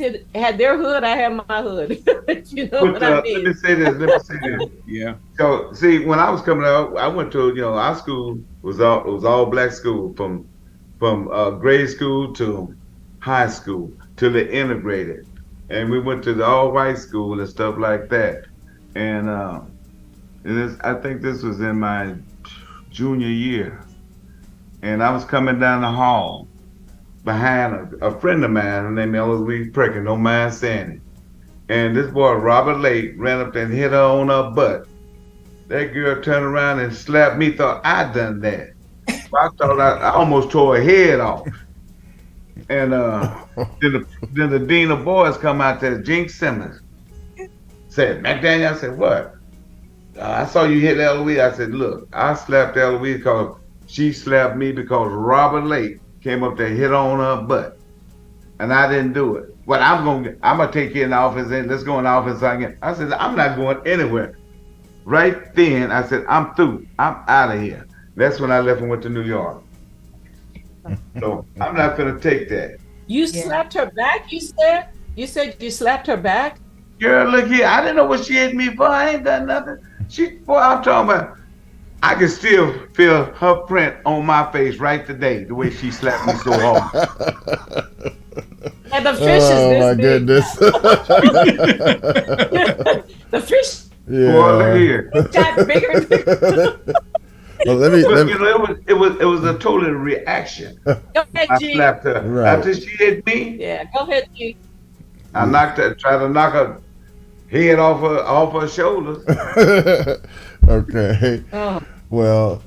their hood, I had my hood. What I mean? Let me say this. Yeah. So see, when I was coming out, I went to, our school was all black school from grade school to high school till they integrated. And we went to the all white school and stuff like that. And I think this was in my junior year. And I was coming down the hall behind a friend of mine, her name is Eloise Perkins, don't mind saying it. And this boy, Robert Lake, ran up there and hit her on her butt. That girl turned around and slapped me, thought I'd done that. I thought I almost tore her head off. And then the dean of boys come out there, Jinx Simmons, said, McDaniel, I said, what? I saw you hit Eloise. I said, look, I slapped Eloise because she slapped me because Robert Lake came up there, hit on her butt. And I didn't do it. Well, I'm gonna take you in the office and let's go in the office again. I said, I'm not going anywhere. Right then, I said, I'm through. I'm out of here. That's when I left and went to New York. So I'm not gonna take that. You slapped her back, you said? You said you slapped her back? Girl, look here. I didn't know what she hit me for. I ain't done nothing. I'm talking about, I can still feel her print on my face right today, the way she slapped me so hard. And the fish is this my big. Goodness. The fish. Yeah. Boy, look here. Got bigger and bigger. Well, let me. It was a total reaction. Go ahead, I G. slapped her. Right. After she hit me, Yeah, go ahead, G. I tried to knock her head off her shoulders. Okay. Oh. Well,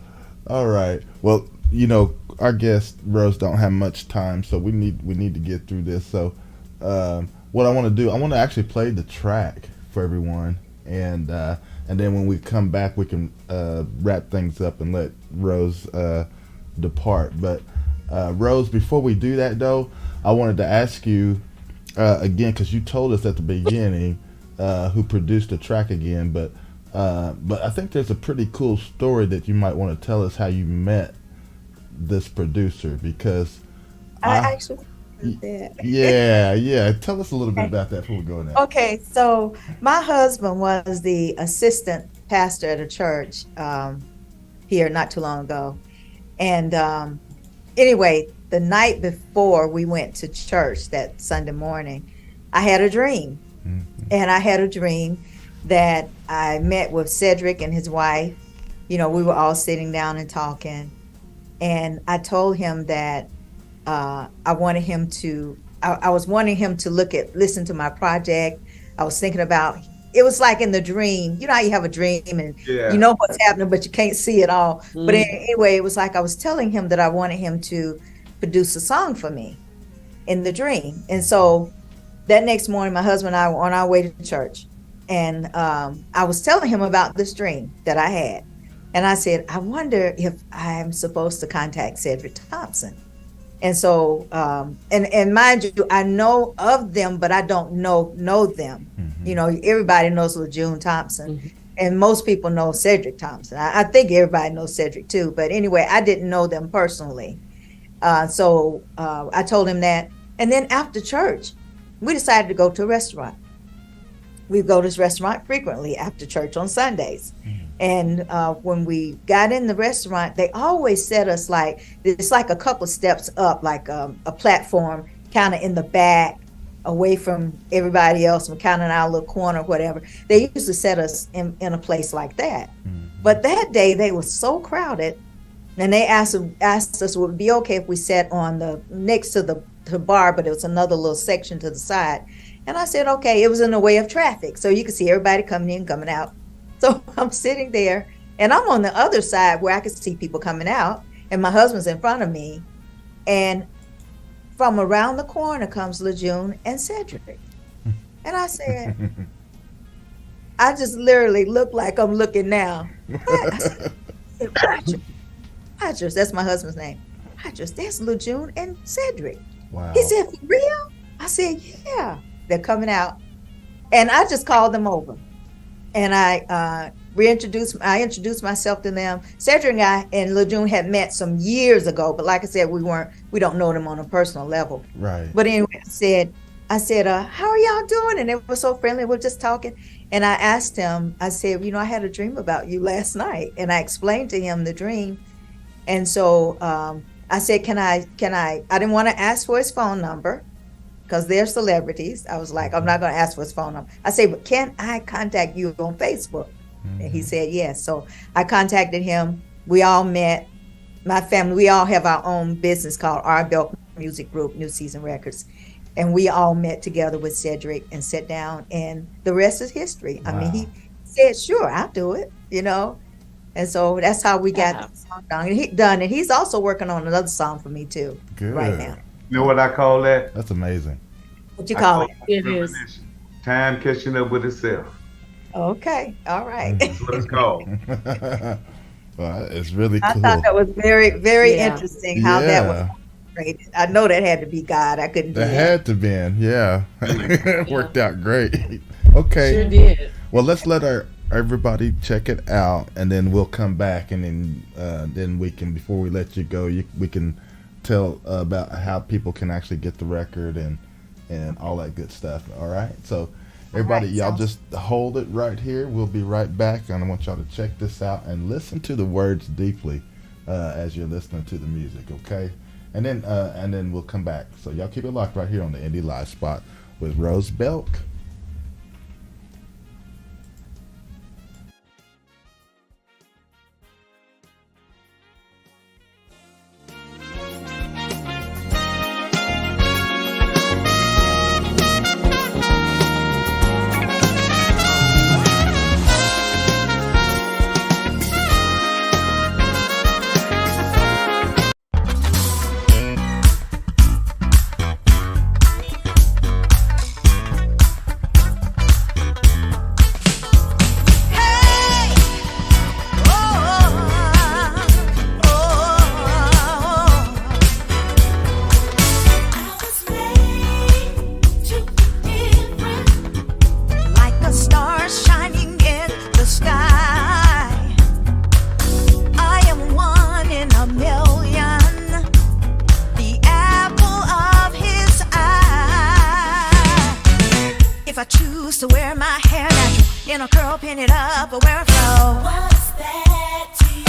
all right. Well, our guests Rose don't have much time, so we need to get through this. So, what I want to do, I want to actually play the track for everyone, and and then when we come back, we can wrap things up and let Rose depart. But Rose, before we do that though, I wanted to ask you again, because you told us at the beginning who produced the track again, but I think there's a pretty cool story that you might want to tell us how you met this producer, because I actually did. Yeah. Tell us a little bit about that before we go in there. Okay, so my husband was the assistant pastor at a church here not too long ago. And anyway, the night before we went to church that Sunday morning, I had a dream. Mm-hmm. And I had a dream that I met with Cedric and his wife. We were all sitting down and talking. And I told him that I was wanting him to listen to my project. I was thinking about, it was like in the dream, you know how you have a dream and you know what's happening, but you can't see it all. Mm. But anyway, it was like I was telling him that I wanted him to produce a song for me in the dream. And so that next morning, my husband and I were on our way to church. And I was telling him about this dream that I had. And I said, I wonder if I'm supposed to contact Cedric Thompson. And so, and mind you, I know of them, but I don't know them. Mm-hmm. Everybody knows LaJune Thompson, mm-hmm. and most people know Cedric Thompson. I think everybody knows Cedric too, but anyway, I didn't know them personally. So I told him that. And then after church, we decided to go to a restaurant. We go to this restaurant frequently after church on Sundays. Mm-hmm. And when we got in the restaurant, they always set us it's like a couple of steps up, like a platform kind of in the back, away from everybody else, and kind of in our little corner or whatever. They used to set us in a place like that. Mm-hmm. But that day they were so crowded, and they asked us would it be okay if we sat on the next to the bar, but it was another little section to the side. And I said, okay. It was in the way of traffic, so you could see everybody coming in, coming out. So I'm sitting there, and I'm on the other side where I could see people coming out, and my husband's in front of me. And from around the corner comes LaJune and Cedric. And I said, I just literally look like I'm looking now. I said, Rogers, that's my husband's name. Rogers, that's LaJune and Cedric. Wow. He said, for real? I said, yeah, they're coming out. And I just called them over. And I introduced myself to them. Cedric and LaJune had met some years ago, but like I said, we don't know them on a personal level. Right. But anyway, I said, how are y'all doing? And they were so friendly. We were just talking. And I asked him, I said, I had a dream about you last night. And I explained to him the dream. And so I said, can I didn't want to ask for his phone number, because they're celebrities. I was like, I'm not going to ask for his phone number. I said, but can I contact you on Facebook? Mm-hmm. And he said, yes. So I contacted him. We all met. My family, we all have our own business called Rose Belk Music Group, New Season Records. And we all met together with Cedric and sat down, and the rest is history. Wow. I mean, he said, sure, I'll do it, And so that's how we got the song done. And he's also working on another song for me too. Good. Right now. You know what I call that? That's amazing. What you call it? It is. Time catching up with itself. Okay. All right. That's what it's called. Well, it's really cool. I thought that was very, very interesting how that was created. I know that had to be God. I couldn't do that. That had to be, yeah. It worked out great. Okay. Sure did. Well, let's let everybody check it out, and then we'll come back, and then we can, before we let you go, we can tell about how people can actually get the record and all that good stuff. All right, so everybody, y'all just hold it right here. We'll be right back, and I want y'all to check this out and listen to the words deeply as you're listening to the music. Okay, and then we'll come back. So y'all keep it locked right here on the Indie Live Spot with Rose Belk. I choose to wear my hair natural, in a curl, pin it up, or wear a fro. What's that to you?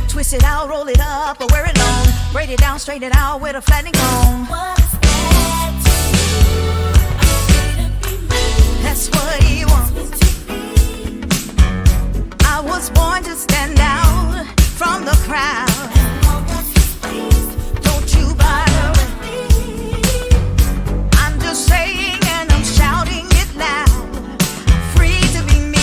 Twist it out, roll it up, or wear it long. Braid it down, straighten it out with a flattening comb. What's that to you? That's what he wants. I was born to stand out from the crowd. Don't you bother with me. I'm just saying and I'm shouting it loud. Free to be me.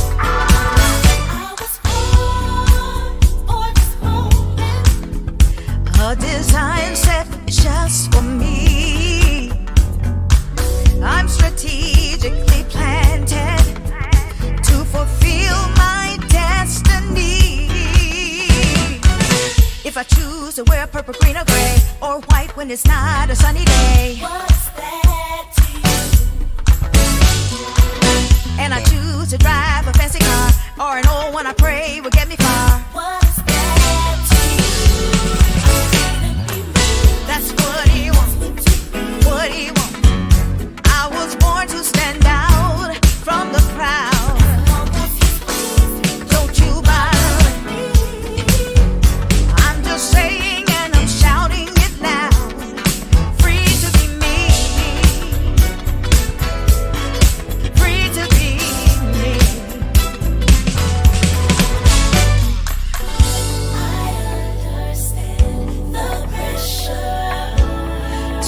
I was born for this moment. A design set just for me. I'm strategically planted to fulfill my destiny. If I choose to wear purple, green, or gray, or white when it's not a sunny day, what's that to you? And I choose to drive a fancy car, or an old one I pray will get me far, what's that to you? That's what he wants, what he wants. I was born to stand out from the crowd. Don't you bother with me. I'm just saying and I'm shouting it loud. Free to be me. Free to be me. I understand the pressure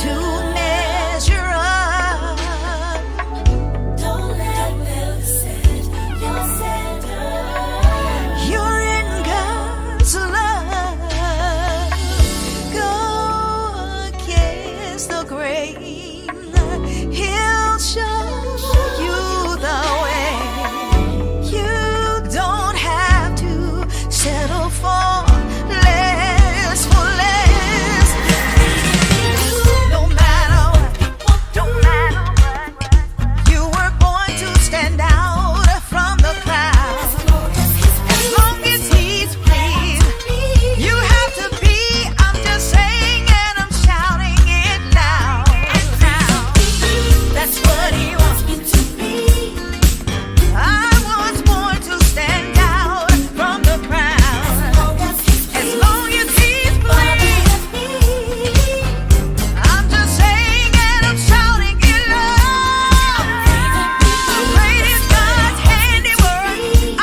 to measure up. Don't let them set your center. You're in God's love. Go against the grain. He'll show you the way. You don't have to settle for less, for less. No matter what, no matter what, you were born to stand out from the crowd. As long as he's pleased, you have to be. I'm just saying and I'm shouting it loud. That's what he wants me to be. I was born to stand out from the crowd. As long as he's pleased, I'm just saying and I'm shouting it loud. Great is God's handiwork. I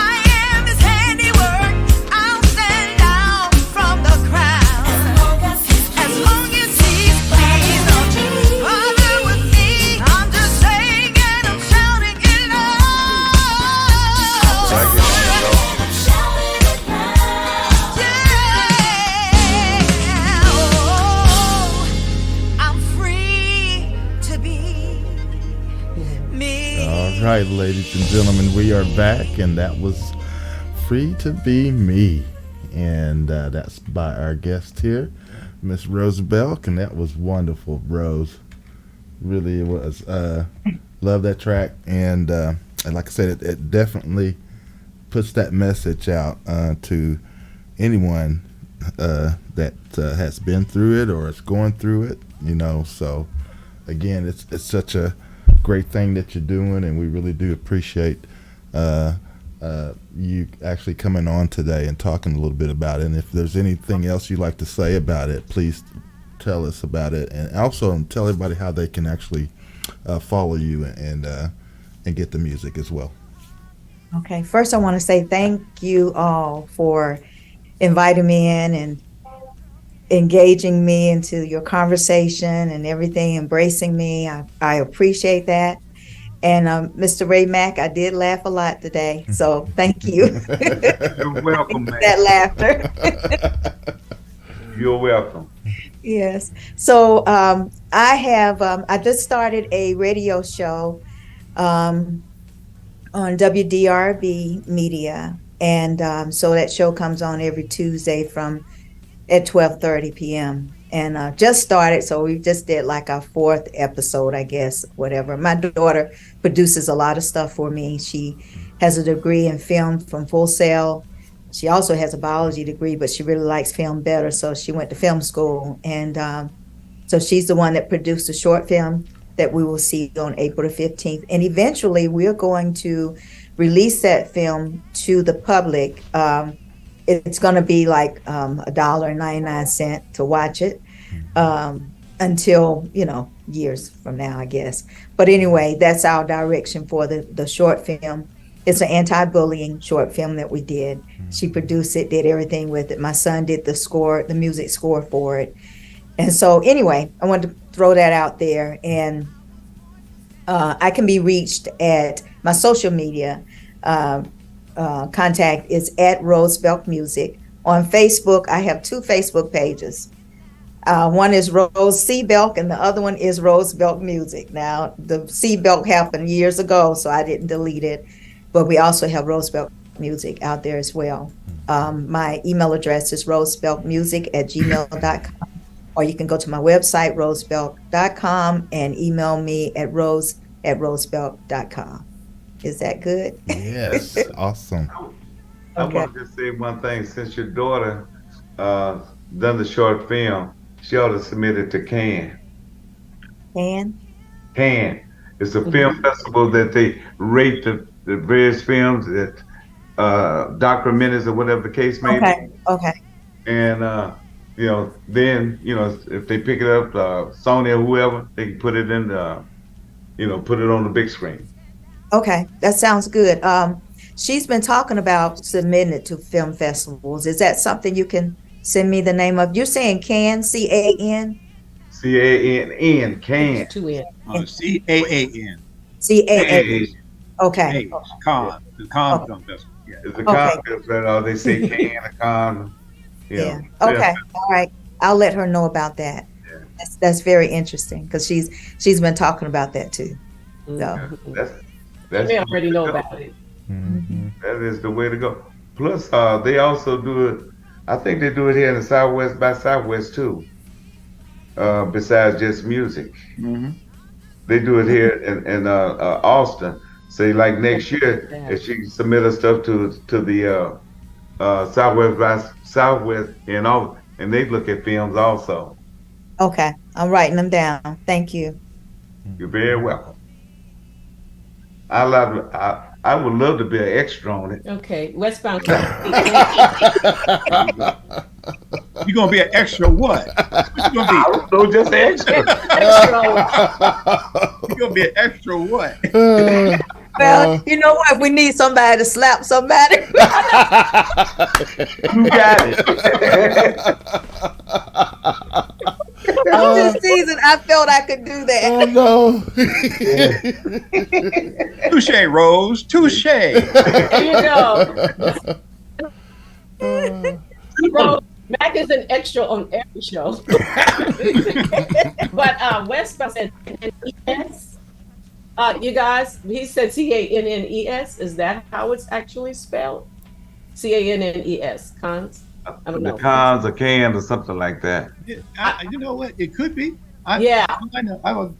am his handiwork. I'll stand out from the crowd. As long as he's pleased, don't you bother with me. I'm just saying and I'm shouting it loud. I'm free to be me. All right, ladies and gentlemen, we are back, and that was Free to Be Me. And that's by our guest here, Miss Rose Belk, and that was wonderful, Rose. Really was. Love that track, and like I said, it definitely puts that message out to anyone that has been through it or is going through it, you know. So again, it's such a great thing that you're doing, and we really do appreciate you actually coming on today and talking a little bit about it. And if there's anything else you'd like to say about it, please tell us about it, and also tell everybody how they can actually follow you and get the music as well. Okay, first I want to say thank you all for inviting me in and engaging me into your conversation and everything, embracing me. I appreciate that. And Mr. Ray Mack, I did laugh a lot today, so thank you. You're welcome, man. That laughter. You're welcome. Yes. So I just started a radio show on WDRB Media, and so that show comes on every Tuesday at 12:30 p.m. And just started, so we just did like our 4th episode, I guess, whatever. My daughter produces a lot of stuff for me. She has a degree in film from Full Sail she also has a biology degree, but she really likes film better. So she went to film school. And so she's the one that produced a short film that we will see on April the 15th. And eventually we're going to release that film to the public. It's going to be like $1.99 to watch it until, years from now, I guess. But anyway, that's our direction for the short film. It's an anti-bullying short film that we did. She produced it, did everything with it. My son did the score, the music score for it. And so anyway, I wanted to throw that out there. And I can be reached at my social media. Contact is at Rose Belk Music. On Facebook, I have 2 Facebook pages. One is Rose C. Belk and the other one is Rose Belk Music. Now, the C. Belk happened years ago, so I didn't delete it. But we also have Rose Belk Music out there as well. My email address is rosebelkmusic@gmail.com. Or you can go to my website, rosebelk.com, and email me at rose@rosebelk.com. Is that good? Yes, awesome. I want to just say one thing. Since your daughter done the short film, she ought to submit it to Cannes. Cannes. It's a film festival that they rate the various films that documentaries or whatever the case may be. Okay. And then if they pick it up, Sony or whoever, they can put it in the, put it on the big screen. Okay, that sounds good. She's been talking about submitting it to film festivals. Is that something you can send me the name of? You're saying Cannes, C-A-N? C-A-N-N, Cannes. 2 N. C-A-A-N. C-A-N. Okay. Cannes. The Cannes Film Festival. Yeah. It's a Cannes festival. They say Cannes, a Cannes. Yeah. Okay. All right. I'll let her know about that. Yeah. That's very interesting because she's been talking about that too. So That's They already know about it. That is the way to go. Plus, they also do it. I think they do it here in the Southwest by Southwest too. Besides just music, they do it here in Austin. Say like next year, if she can submit her stuff to the Southwest by Southwest and they look at films also. okay, I'm writing them down. Thank you. You're very welcome. I would love to be an extra on it. Okay, Westbound. You're gonna be an extra what? What you gonna be? I don't know, just extra. You're gonna be an extra what? Well, you know what? We need somebody to slap somebody. You got it. I'm just teasing. I felt I could do that. Oh no. Touche, Rose. Touche. There you go. Bro, Mac is an extra on every show. But Westbound said N-E-S. You guys, he said C-A-N-N-E-S. Is that how it's actually spelled? C-A-N-N-E-S. Cons? I don't know. The Cons or Cans or something like that. You know what? It could be. I know. I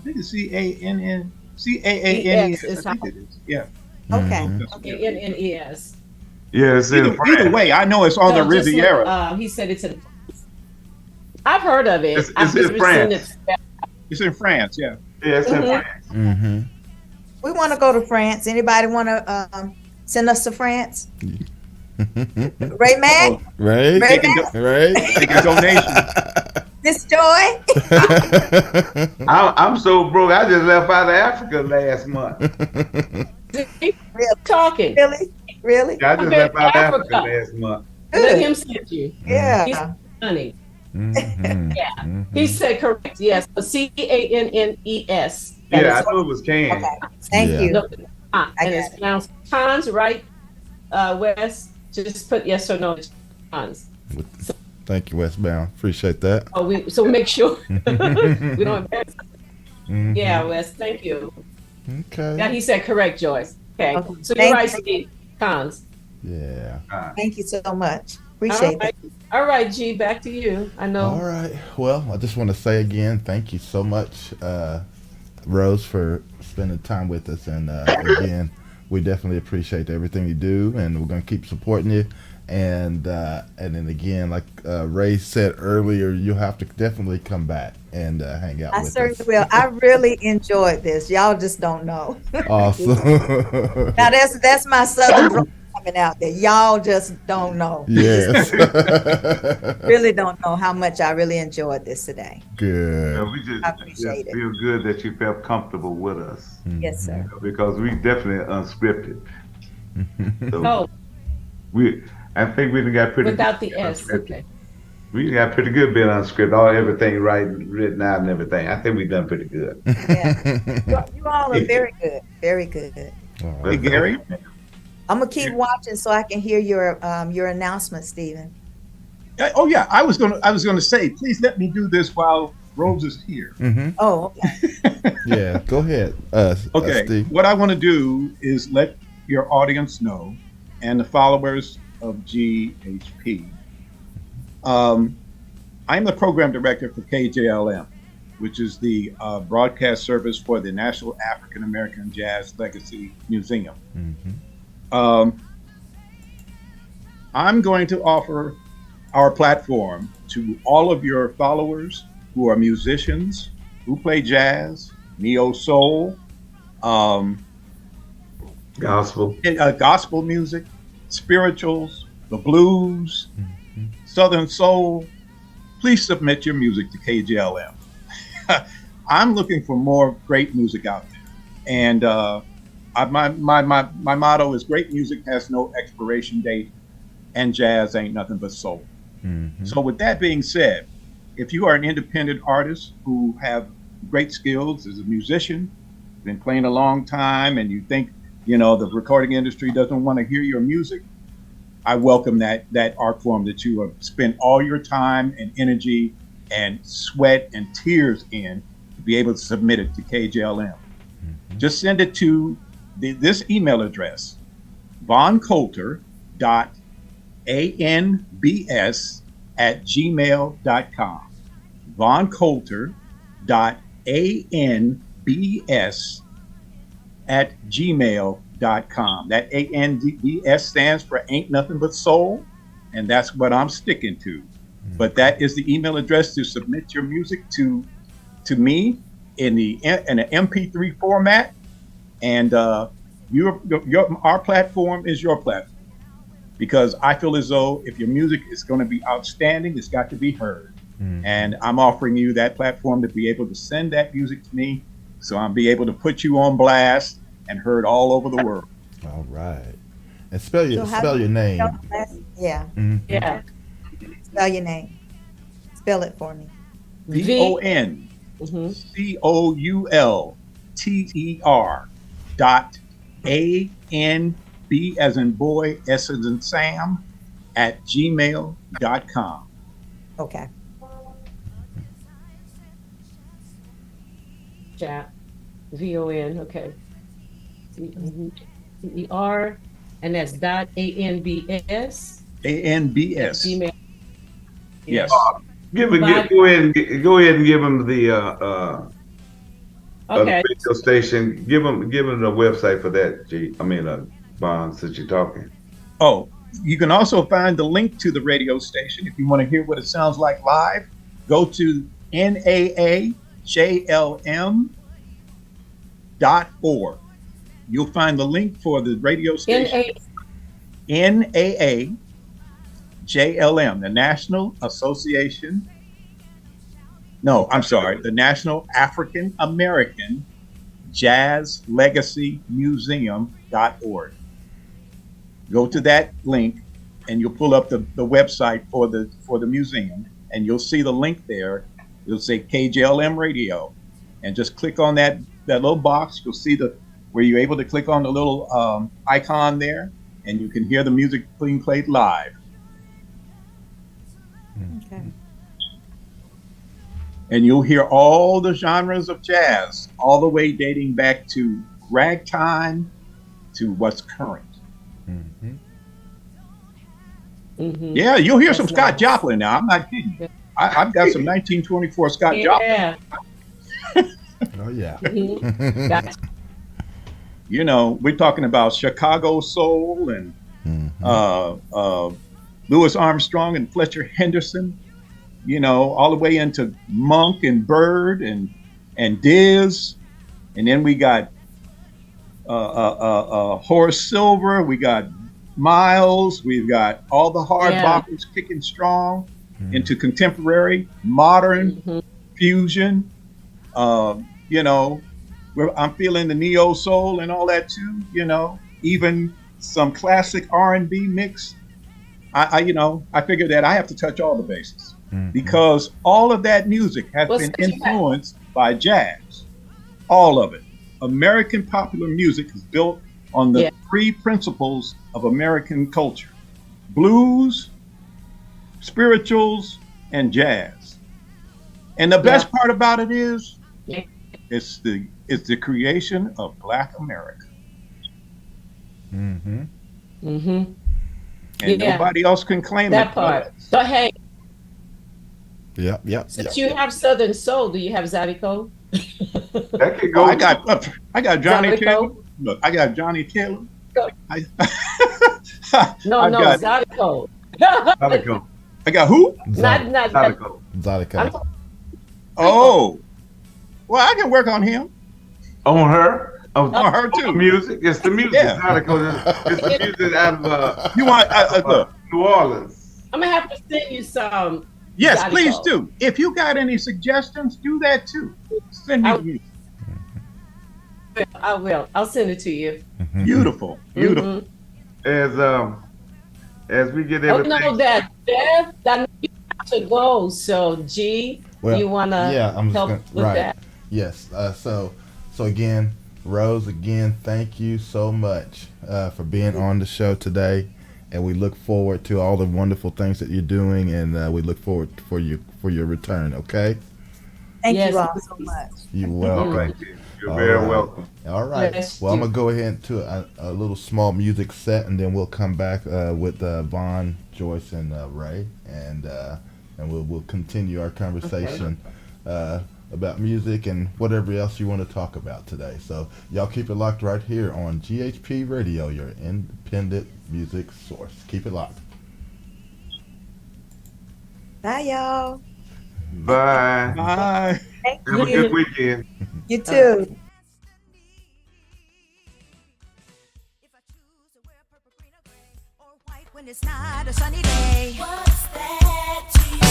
think it's C-A-N-N-C-A-A-N-E-S. Yes, I think it is. Yeah. Okay. N-N-E-S. Yeah, it's in France. Either way, I know it's on the No, just Riviera. like, he said it's in. I've heard of it. It's I've in just France. seen it. It's in France. Yeah. Yeah, it's in France. We want to go to France. Anybody want to send us to France? Ray Mac? Right? Ray Mac? Right? Take a donation. Miss Joy? I'm so broke. I just left out of Africa last month. Talking. Really? I just left out of Africa last month. Let him send you. Yeah. He's funny. He said correct. Yes. C-A-N-N-E-S. Yeah, I knew it was Can. Okay. Thank you. No, and it's pronounced Cons, right? Wes, just put yes or no. Cons. Thank you, Westbound. Appreciate that. So make sure we don't embarrass. Yeah, Wes, thank you. Okay. Yeah, he said correct, Joyce. Okay. So you're right, Steve. Cons. Yeah. Thank you so much. Appreciate it. All right, G, back to you. I know. All right. Well, I just want to say again, thank you so much, Rose, for spending time with us. And again, we definitely appreciate everything you do, and we're going to keep supporting you. And then again, like Ray said earlier, you'll have to definitely come back and hang out I with us. certainly will. I really enjoyed this. Y'all just don't know. Awesome. Now that's my southern drawl coming out there. Y'all just don't know. Yes. Really don't know how much I really enjoyed this today. Good. We just, I appreciate it. feel good that you felt comfortable with us, Yes, sir. because we definitely unscripted. So Oh, I think we got pretty without good the S. unscripted. Okay. We got pretty good being unscripted, everything written out and everything. I think we've done pretty good. Yeah. You all are very good. Very good. Hey, Gary. I'm gonna keep watching so I can hear your announcement, Stephen. Oh yeah, I was gonna say, please let me do this while Rose is here. Oh, okay. Yeah, go ahead. Okay, Steve. what I want to do is let your audience know, and the followers of GHP. I'm the program director for KJLM, which is the broadcast service for the National African American Jazz Legacy Museum. I'm going to offer our platform to all of your followers who are musicians, who play jazz, neo soul, Gospel. gospel music, spirituals, the blues, southern soul. Please submit your music to KJLM. I'm looking for more great music out there, and my motto is great music has no expiration date, and jazz ain't nothing but soul. So with that being said, if you are an independent artist who have great skills as a musician, been playing a long time, and you think, the recording industry doesn't want to hear your music, I welcome that art form that you have spent all your time and energy and sweat and tears in to be able to submit it to KJLM. Just send it to this email address, voncoulter.anbs@gmail.com. voncoulter.anbs@gmail.com. That ANBS stands for Ain't Nothing But Soul, and that's what I'm sticking to. But that is the email address to submit your music to me in an MP3 format, and our platform is your platform, because I feel as though if your music is going to be outstanding, it's got to be heard. And I'm offering you that platform to be able to send that music to me, so I'll be able to put you on blast and heard all over the world. All right. And spell your name. Yeah. Yeah. Spell your name. Spell it for me. VONCOULTER.ANB as in boy, S as in Sam, @gmail.com. Okay. Chat. VON. Okay. CER, and that's .ANBS. ANBS. Gmail. Yes. Go ahead and give them the Okay. radio station. Give them the website for that. Bond, since you're talking. Oh, you can also find the link to the radio station if you want to hear what it sounds like live. Go to naajlm.org. You'll find the link for the radio station. NAAJLM, the National Association. No, I'm sorry, the National African American Jazz Legacy Museum.org. Go to that link and you'll pull up the website for the museum, and you'll see the link there. It'll say KJLM Radio, and just click on that little box. You'll see where you're able to click on the little icon there, and you can hear the music being played live. Okay. And you'll hear all the genres of jazz, all the way dating back to ragtime to what's current. Yeah, you'll hear some Scott Joplin now. I'm not kidding. I've got some 1924 Scott Joplin. Yeah. Oh yeah. Gotcha. You know, we're talking about Chicago soul and Louis Armstrong and Fletcher Henderson. You know, all the way into Monk and Bird and Diz, and then we got Horace Silver. We got Miles. We've got all the hard boppers kicking strong into contemporary, modern fusion. You know, I'm feeling the neo soul and all that too. You know, even some classic R&B mix. I figured that I have to touch all the bases because all of that music has been influenced by jazz. All of it. American popular music is built on the three principles of American culture: blues, spirituals, and jazz. And the best part about it is it's the creation of Black America. And nobody else can claim that part. So hey, since you have Southern Soul, do you have Zydeco? That could go. I got Johnny Taylor. Look, I got Johnny Taylor. Zydeco. Zydeco. I got who? Not Zydeco. Oh, well, I can work on him. On her. On her too. Music. It's the music. Yeah. It's the music out of you want New Orleans. I'm gonna have to send you some. Yes, Zydeco. please do. If you got any suggestions, do that too. Send me music. I will. I'll send it to you. Beautiful. As we get everything. Oh no, that you have to go. So G, you wanna help with that? Yes. So again, Rose, thank you so much for being on the show today, and we look forward to all the wonderful things that you're doing, and we look forward for your return. Okay. Thank you all so much. You're welcome. Thank you. You're very welcome. All right. Well, I'm gonna go ahead into a little small music set, and then we'll come back with Vaughn, Joyce, and Ray, and we'll continue our conversation about music and whatever else you want to talk about today. So y'all keep it locked right here on GHP Radio, your independent music source. Keep it locked. Bye, y'all. Bye. Bye. Thank Have a you. good weekend. You too. When it's not a sunny day, what's that to you?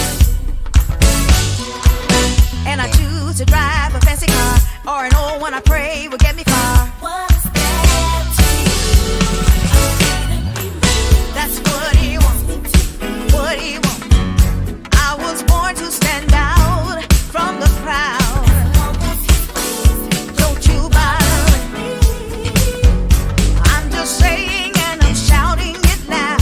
And I choose to drive a fancy car or an old one I pray will get me far. What's that to you? That's what he wants. What he wants. I was born to stand out from the crowd. Don't you bother me. I'm just saying and I'm shouting it loud.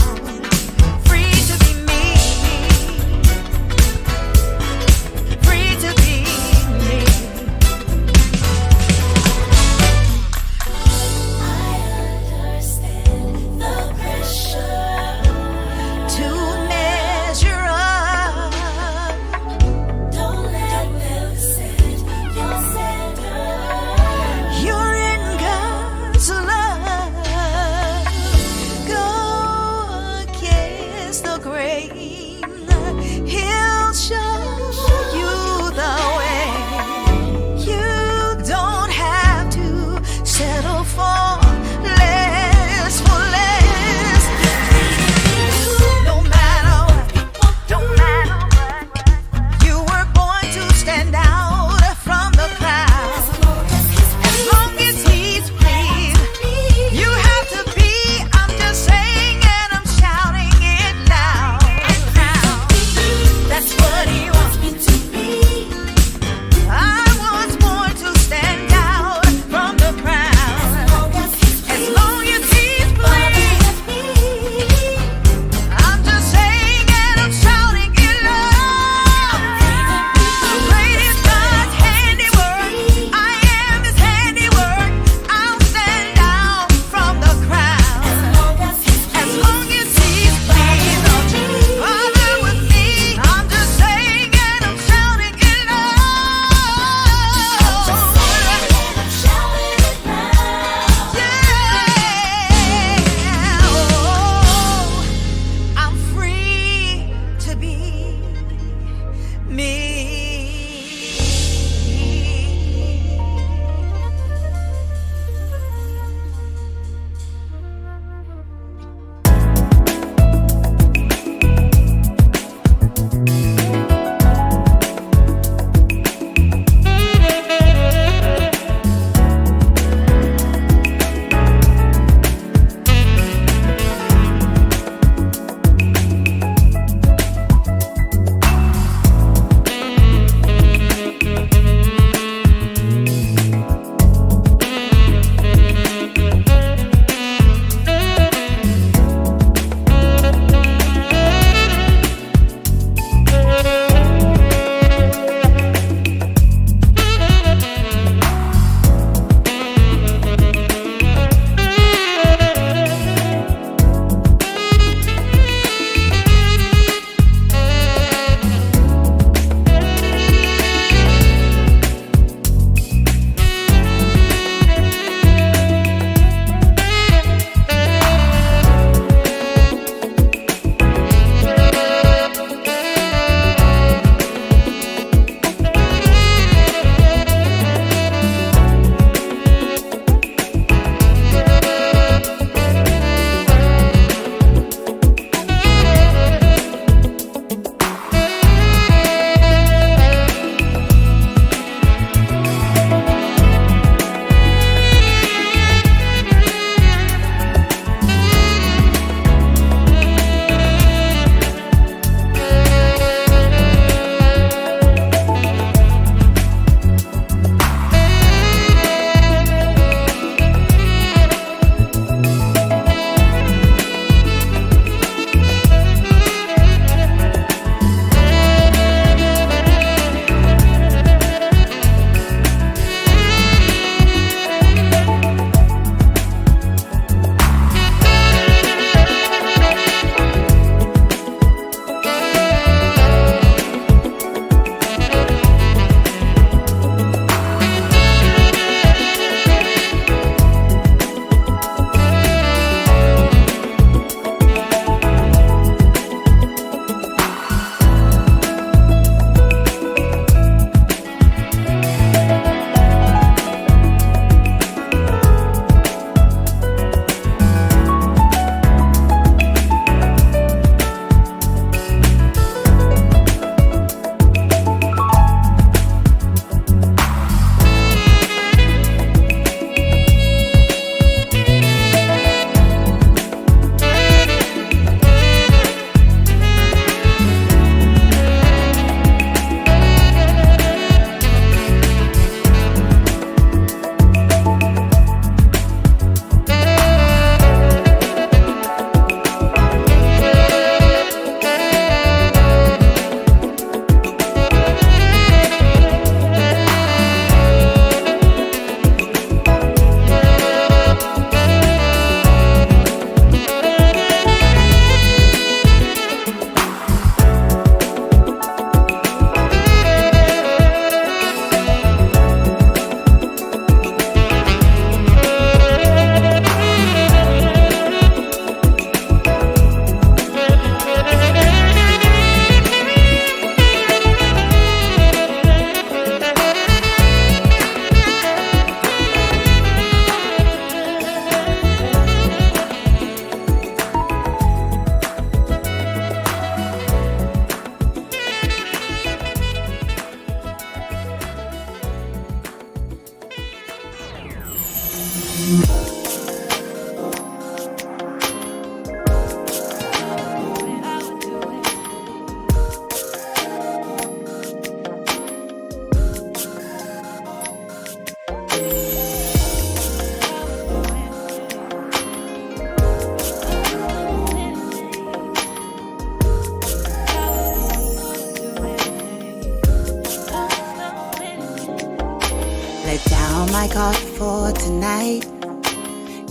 like art for tonight.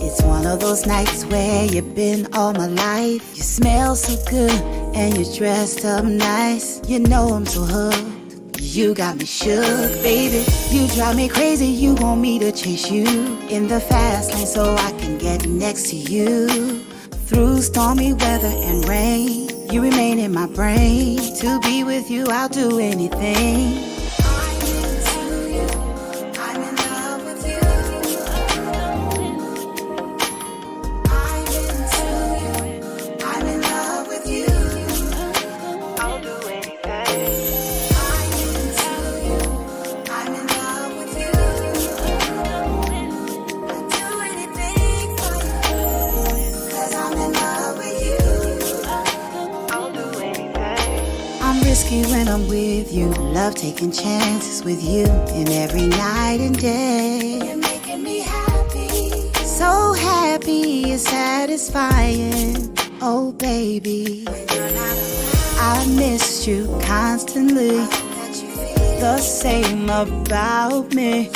It's one of those nights where you've been all my life. You smell so good and you're dressed up nice. You know I'm so hooked. You got me shook, baby. You drive me crazy. You want me to chase you in the fast lane so I can get next to you. Through stormy weather and rain, you remain in my brain. To be with you, I'll do anything. When I'm with you, love taking chances with you, and every night and day you're making me happy, so happy, it's satisfying. Oh baby, I missed you constantly. The same about me.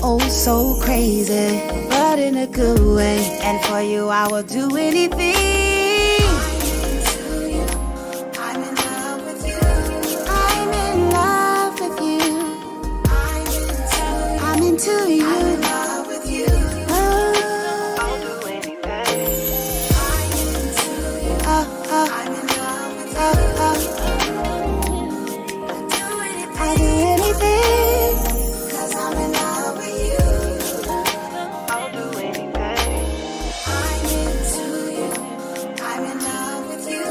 Oh so crazy, but in a good way. And for you I will do anything. To you. I'm in love with you. Oh. I'll do anything. I'm into you. I'm in love with you. I'll do anything. 'Cause I'm in love with you. I'll do anything. I'm into you. I'm in love with you.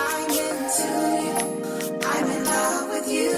I'm into you. I'm in love with you.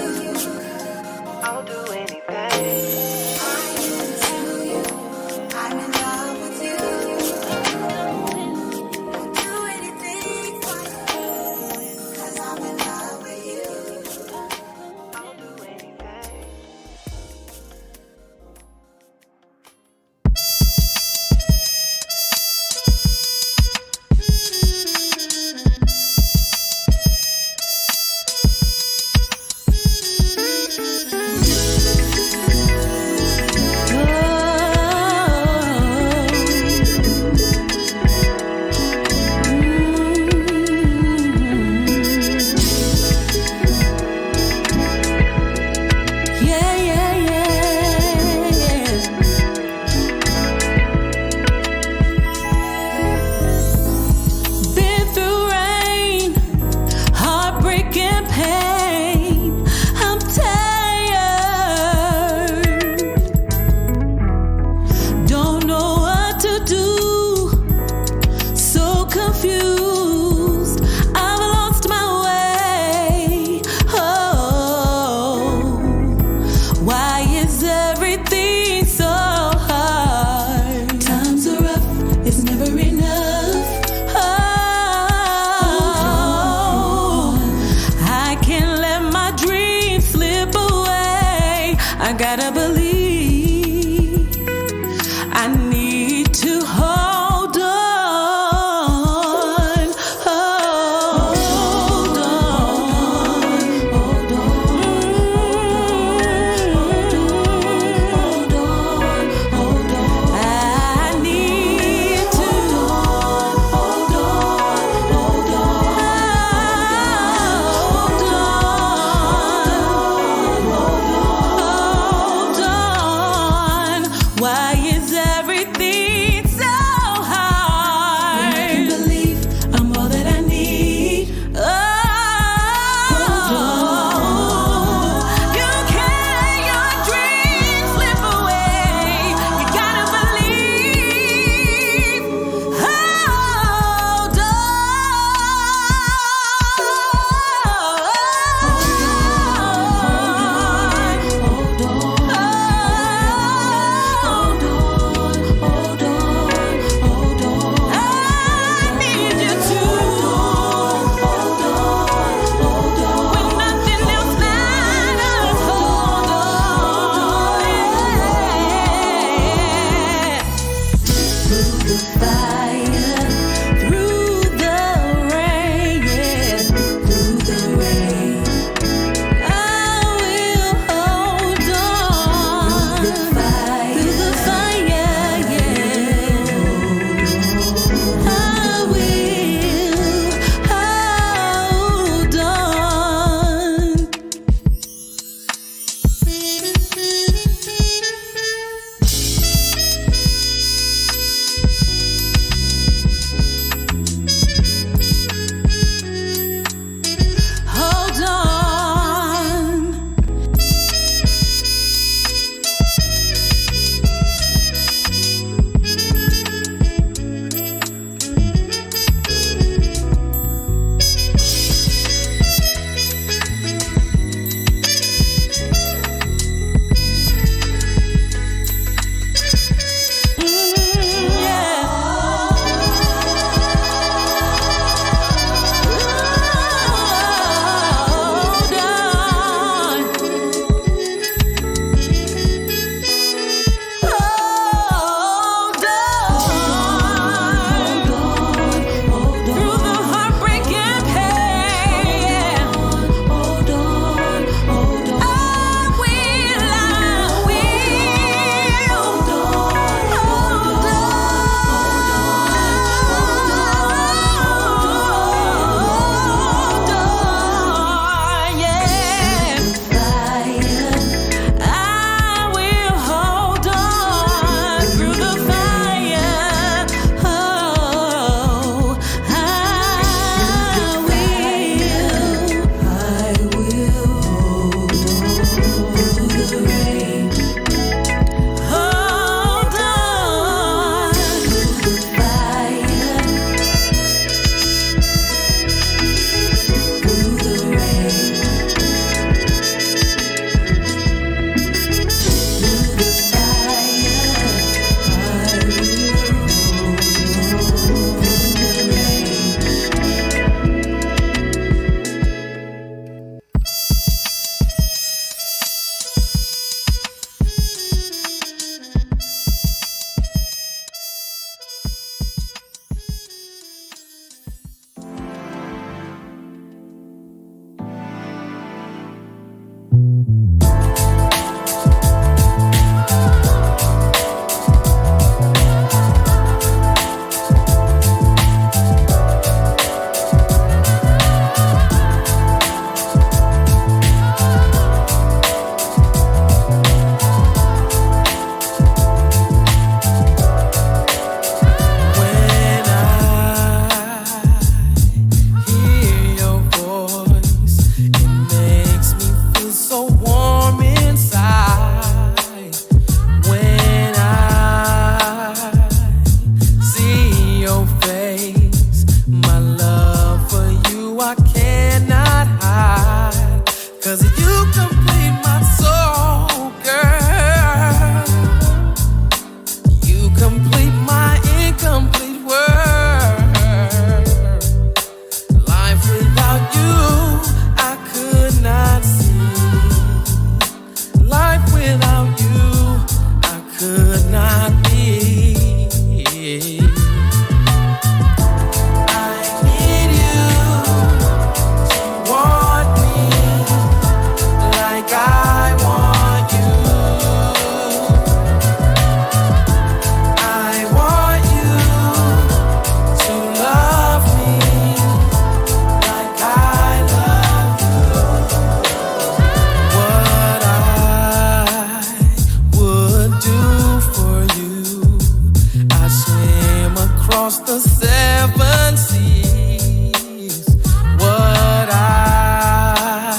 across the seven seas, what I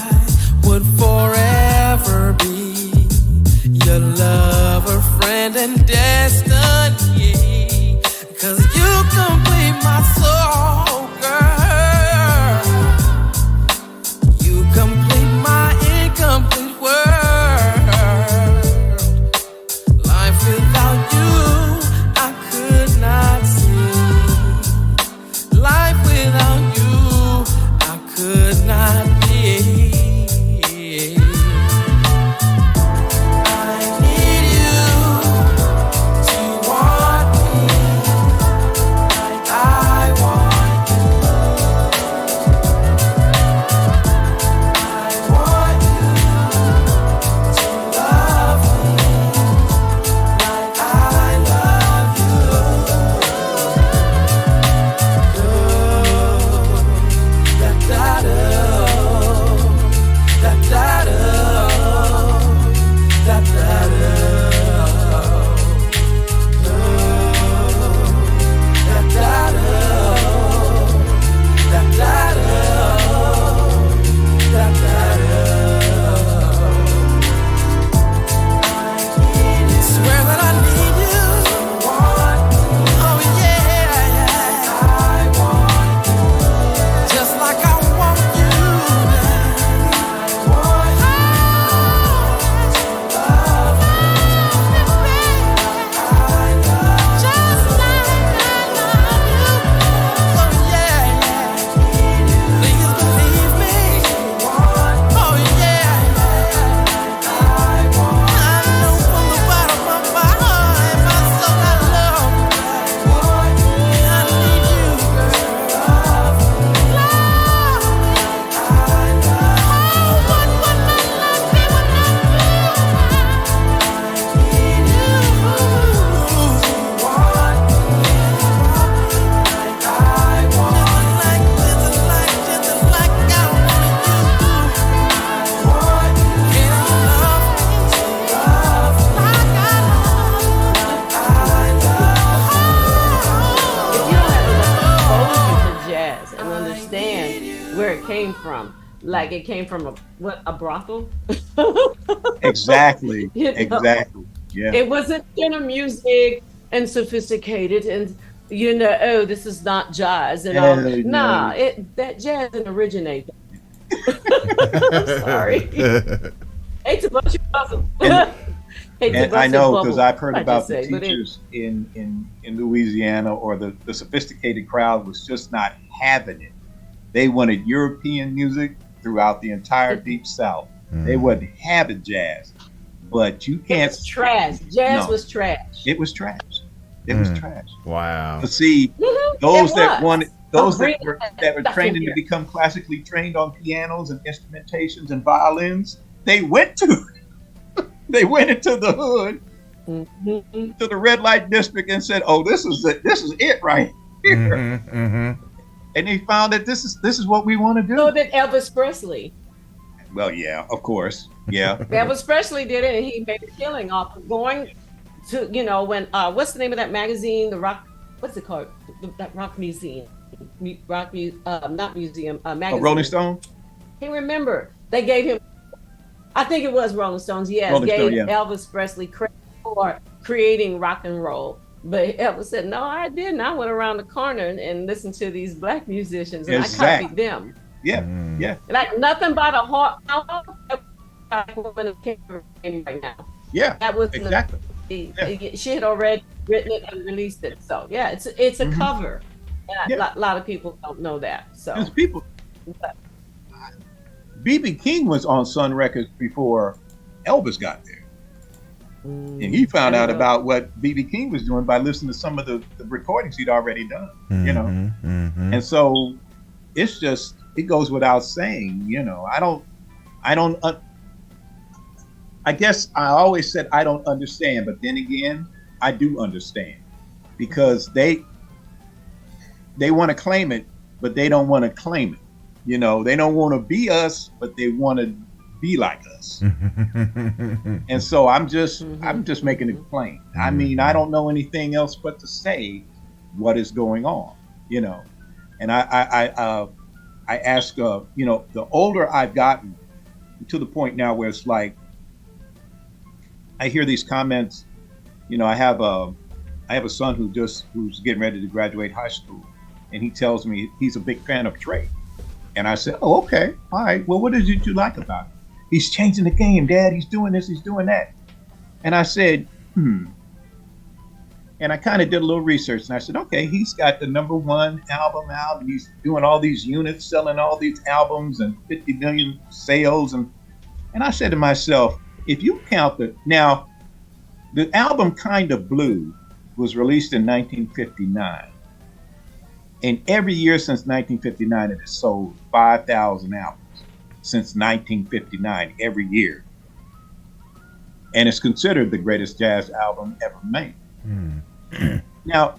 would forever be your lover, friend, and destiny. 'Cause you complete my soul, girl. You complete my incomplete world. Life without you, I could not see. Life without you, I could not be. I need you to want me like I want you. I want you to love me like I love you. Da da da, da da da, da da da, da da da, da da da, da da da. Swear that I need you. Oh yeah, I want you. Just like I want you. I want you to love me. I love just like I love you. Oh yeah, please believe me. Oh yeah, I know from the bottom of my heart and my soul I love you. I need you, girl. Love me. I love you. What would my love be without you? I need you to want me like I want you. Just like I want you. I want you. Can you love me? Love me like I love you. If you don't have enough exposure to jazz and understand where it came from, like it came from a brothel. Exactly. You know? Exactly. Yeah. It wasn't tenor music and sophisticated and oh, this is not jazz and all. Yeah, Nah, yeah. that jazz didn't originate. I'm sorry. Hate to bust your bubble. Hate to And bust I your know bubble, because I've heard I about just the say, but teachers in Louisiana, or the sophisticated crowd was just not having it. They wanted European music throughout the entire Deep South. They wasn't having jazz. But you it can't. was trash. Jazz No. was trash. It was trash. It was trash. Wow. But see, Mhm, those it that was. wanted, those Bring that were stuff in training to here. become classically trained on pianos and instrumentations and violins, they went into the hood, Mhm. to the red light district, and said, "Oh, this is it right here." And they found that this is what we want to do. So did Elvis Presley. Well, yeah, of course, yeah. Elvis Presley did it, and he made a killing off of going to, when what's the name of that magazine? The rock, what's it called? That rock museum, not museum, magazine. Rolling Stone. He remember they gave him. I think it was Rolling Stones. Yes, Rolling gave Stone, yeah. Elvis Presley credit for creating rock and roll. But Elvis said, "No, I didn't. I went around the corner and listened to these black musicians, and I Exactly. copied them. Yeah, yeah, Like nothing but a heart woman came right now. yeah. That was Exactly. She had already written it and released it. So yeah, it's a cover. And Yeah. a lot of people don't know that. So There's people. B.B. King was on Sun Records before Elvis got there. And he found out about what B.B. King was doing by listening to some of the recordings he'd already done, And so it's just, it goes without saying, I guess I always said I don't understand, but then again, I do understand, because they want to claim it, but they don't want to claim it. They don't want to be us, but they want to be like us. And so I'm just making it plain. I mean, I don't know anything else but to say what is going on, you know. And I ask, you know, the older I've gotten, to the point now where it's like I hear these comments. You know, I have a son who's getting ready to graduate high school, and he tells me he's a big fan of Drake. And I said, "Oh, okay, all right. Well, what did you like about it?" "He's changing the game, Dad. He's doing this. He's doing that." And I said, And I kind of did a little research, and I said, "Okay, he's got the #1 album out, and he's doing all these units, selling all these albums, and 50 million sales." And I said to myself, if you count the album Kind of Blue was released in 1959. And every year since 1959, it has sold 5,000 albums since 1959, every year. And it's considered the greatest jazz album ever made. Now,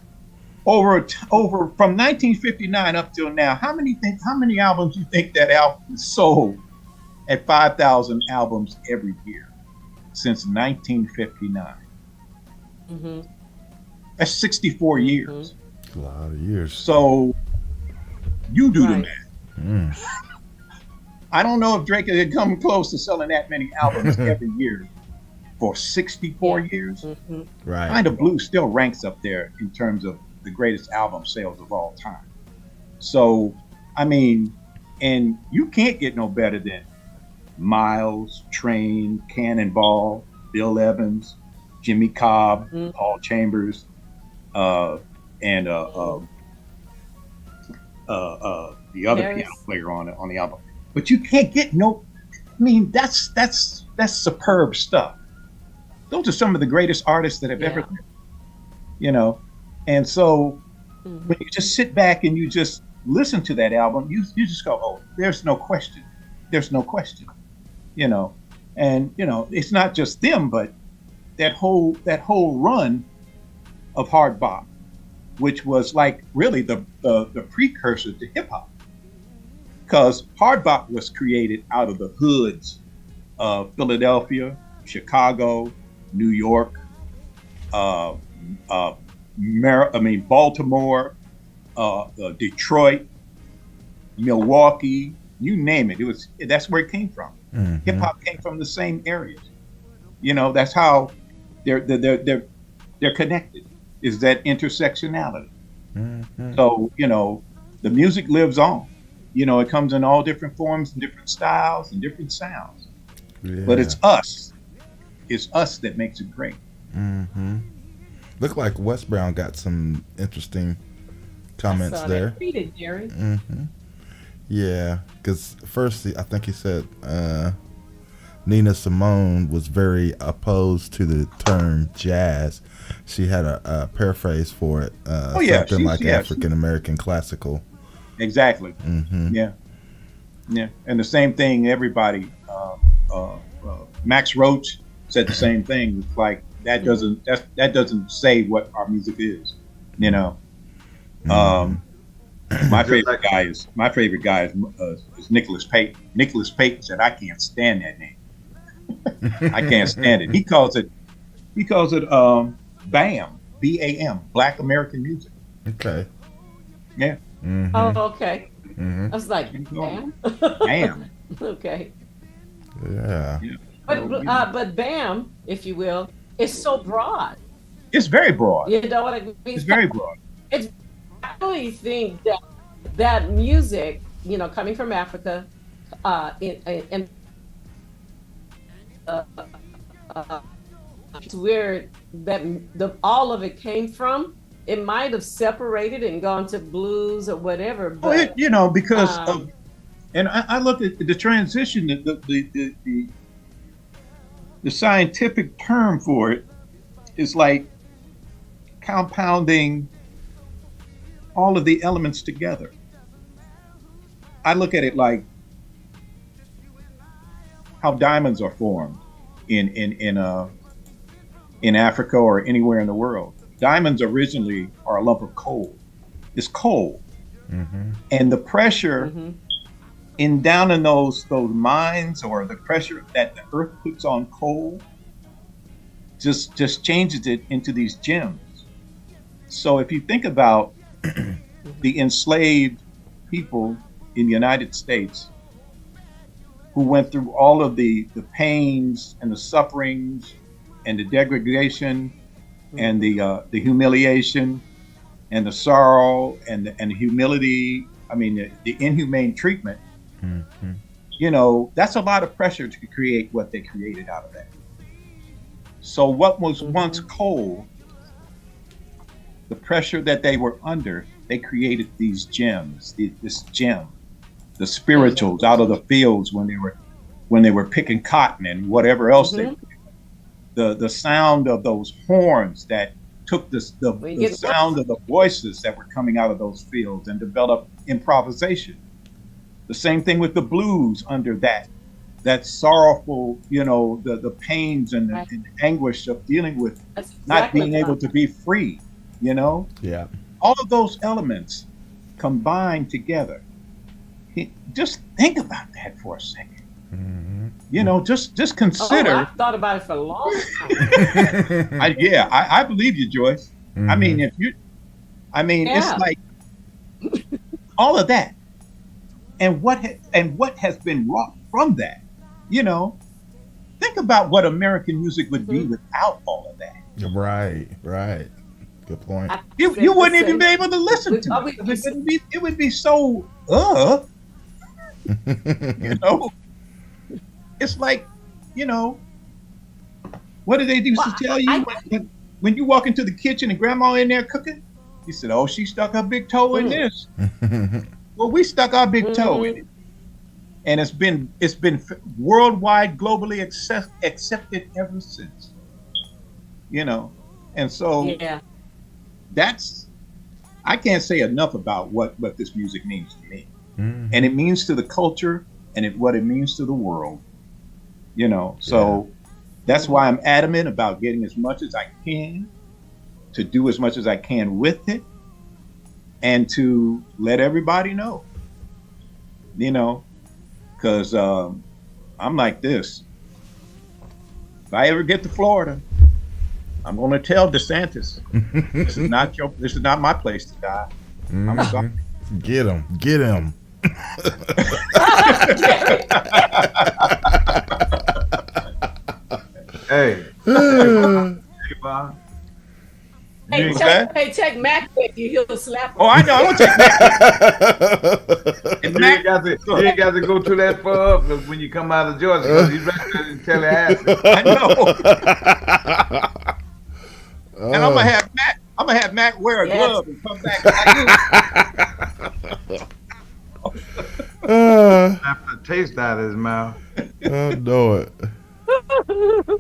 over from 1959 up till now, how many albums do you think that album sold at 5,000 albums every year since 1959? That's 64 years. A lot of years. So you do the math. I don't know if Drake had come close to selling that many albums every year for 64 years. Right. Kind of Blue still ranks up there in terms of the greatest album sales of all time. So, I mean, and you can't get no better than Miles, Train, Cannonball, Bill Evans, Jimmy Cobb, Paul Chambers, and the other piano player on the album. But you can't get no. I mean, that's superb stuff. Those are some of the greatest artists that have ever lived. You know, and so when you just sit back and you just listen to that album, you just go, "Oh, there's no question. There's no question." You know, and you know, it's not just them, but that whole run of hard bop, which was like really the precursor to hip hop, because hard bop was created out of the hoods of Philadelphia, Chicago, New York, Baltimore, Detroit, Milwaukee, you name it. That's where it came from. Hip hop came from the same areas. You know, that's how they're connected. Is that intersectionality? So you know, the music lives on. You know, it comes in all different forms and different styles and different sounds. Yeah. But it's us. It's us that makes it great. Look like Wes Brown got some interesting comments there. Read Jerry. Yeah, because first I think he said Nina Simone was very opposed to the term jazz. She had a paraphrase for it, something like African American classical. Exactly. Yeah. And the same thing. Everybody. Max Roach said the same thing. It's like that doesn't say what our music is. You know. My favorite guy is Nicholas Payton. Nicholas Payton said, "I can't stand that name. I can't stand it." He calls it BAM, BAM, Black American Music. Okay. Yeah. Oh, okay. I was like, BAM. BAM. Okay. Yeah. But BAM, if you will, is so broad. It's very broad. You know what I mean? It's very broad. I really think that music, you know, coming from Africa, where all of it came from, it might have separated and gone to blues or whatever. But you know, because of, and I look at the transition, the scientific term for it is like compounding all of the elements together. I look at it like how diamonds are formed in Africa or anywhere in the world. Diamonds originally are a lump of coal. It's coal, and the pressure down in those mines, or the pressure that the earth puts on coal, just changes it into these gems. So if you think about the enslaved people in the United States who went through all of the pains and the sufferings and the degradation and the humiliation and the sorrow and the humility, I mean, the inhumane treatment, you know, that's a lot of pressure to create what they created out of that. So what was once cold, the pressure that they were under, they created these gems, this gem, the spirituals out of the fields when they were picking cotton and whatever else they were doing. The sound of those horns that took the sound of the voices that were coming out of those fields and developed improvisation. The same thing with the blues under that sorrowful, you know, the pains and the anguish of dealing with not being able to be free, you know? Yeah. All of those elements combined together. Just think about that for a second. You know, just consider. I've thought about it for a long time. I believe you, Joyce. I mean, it's like all of that, and what has been wrought from that. You know, think about what American music would be without all of that. Right. Good point. You wouldn't even be able to listen to it. It would be so you know. It's like, you know, what do they used to tell you when you walk into the kitchen and grandma in there cooking? You said, "Oh, she stuck her big toe in this." Well, we stuck our big toe in it, and it's been worldwide, globally accepted ever since. You know, and so I can't say enough about what this music means to me, and it means to the culture, and what it means to the world. You know, so that's why I'm adamant about getting as much as I can, to do as much as I can with it, and to let everybody know, you know, because I'm like this. If I ever get to Florida, I'm going to tell DeSantis, this is not my place to die. I'm sorry. Get him. Hey. Bob. Hey, check Mac with you. He'll slap him. Oh, I know. I'm gonna take Mac. You ain't got to go too that far up when you come out of Georgia, because he's right there in Tallahassee. I know. And I'm gonna have Mac wear a glove and come back. Slap the taste out of his mouth. I know it.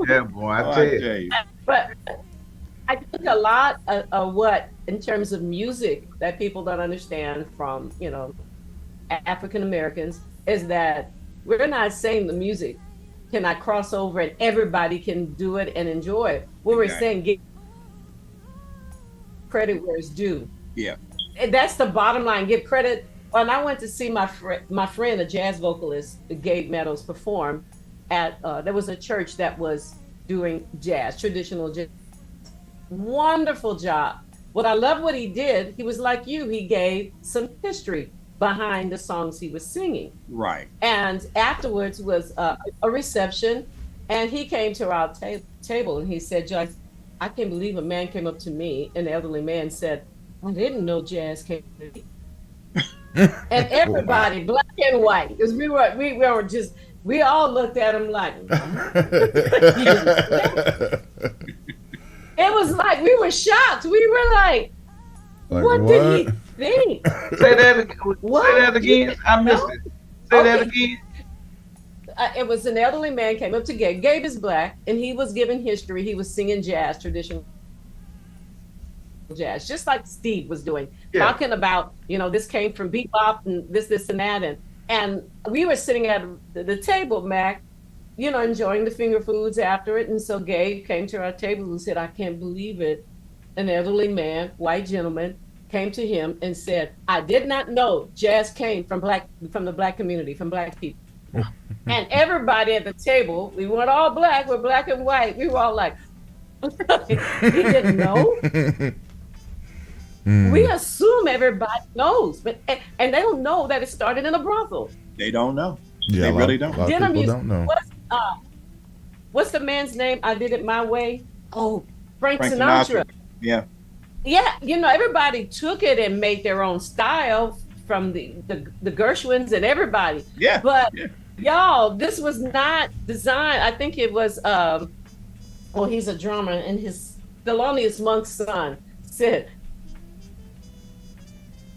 Yeah, boy, I tell you. But I think a lot of what, in terms of music, that people don't understand from, you know, African Americans, is that we're not saying the music cannot cross over and everybody can do it and enjoy it. What we're saying, give credit where it's due. Yeah. And that's the bottom line. Give credit. When I went to see my friend, a jazz vocalist, Gabe Meadows, perform at there was a church that was doing jazz, traditional jazz. Wonderful job. What I love what he did, he was like you, he gave some history behind the songs he was singing. Right. And afterwards was a reception, and he came to our table and he said, "Joyce, I can't believe a man came up to me," an elderly man said, "I didn't know jazz came to me." And everybody, black and white, because we all looked at him like, it was like we were shocked. We were like what did he think? Say that again. I missed it. Say that again. It was an elderly man came up to Gabe. Gabe is black, and he was giving history. He was singing jazz, traditional jazz, just like Steve was doing, talking about, you know, this came from bebop and this and that, and we were sitting at the table, Mac, you know, enjoying the finger foods after it. And so Gabe came to our table and said, "I can't believe it." An elderly man, white gentleman, came to him and said, "I did not know jazz came from the black community, from black people." And everybody at the table, we weren't all black, we're black and white. We were all like, he didn't know. We assume everybody knows, but and they don't know that it started in a brothel. They don't know. Yeah, They a lot- really A don't. lot of Dinner people music. don't know. What's the man's name? I did it my way. Oh, Frank Frank Sinatra. Sinatra. Yeah. Yeah, everybody took it and made their own style from the Gershwins and everybody. Yeah. But Yeah. y'all, this was not designed. I think it was well, he's a drummer, and his Thelonious Monk's son said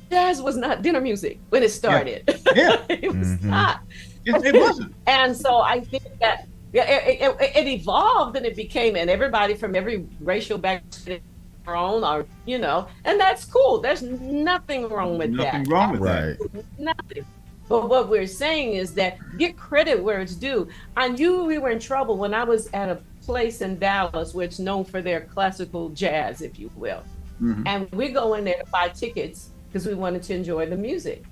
jazz was not dinner music when it started. Yeah. It was not. It wasn't. And so I think that it evolved and it became, and everybody from every racial background their own, or and that's cool. There's nothing wrong with that. Nothing wrong with Right. that. Nothing. But what we're saying is that get credit where it's due. I knew we were in trouble when I was at a place in Dallas where it's known for their classical jazz, if you will. Mhm. And we go in there to buy tickets because we wanted to enjoy the music.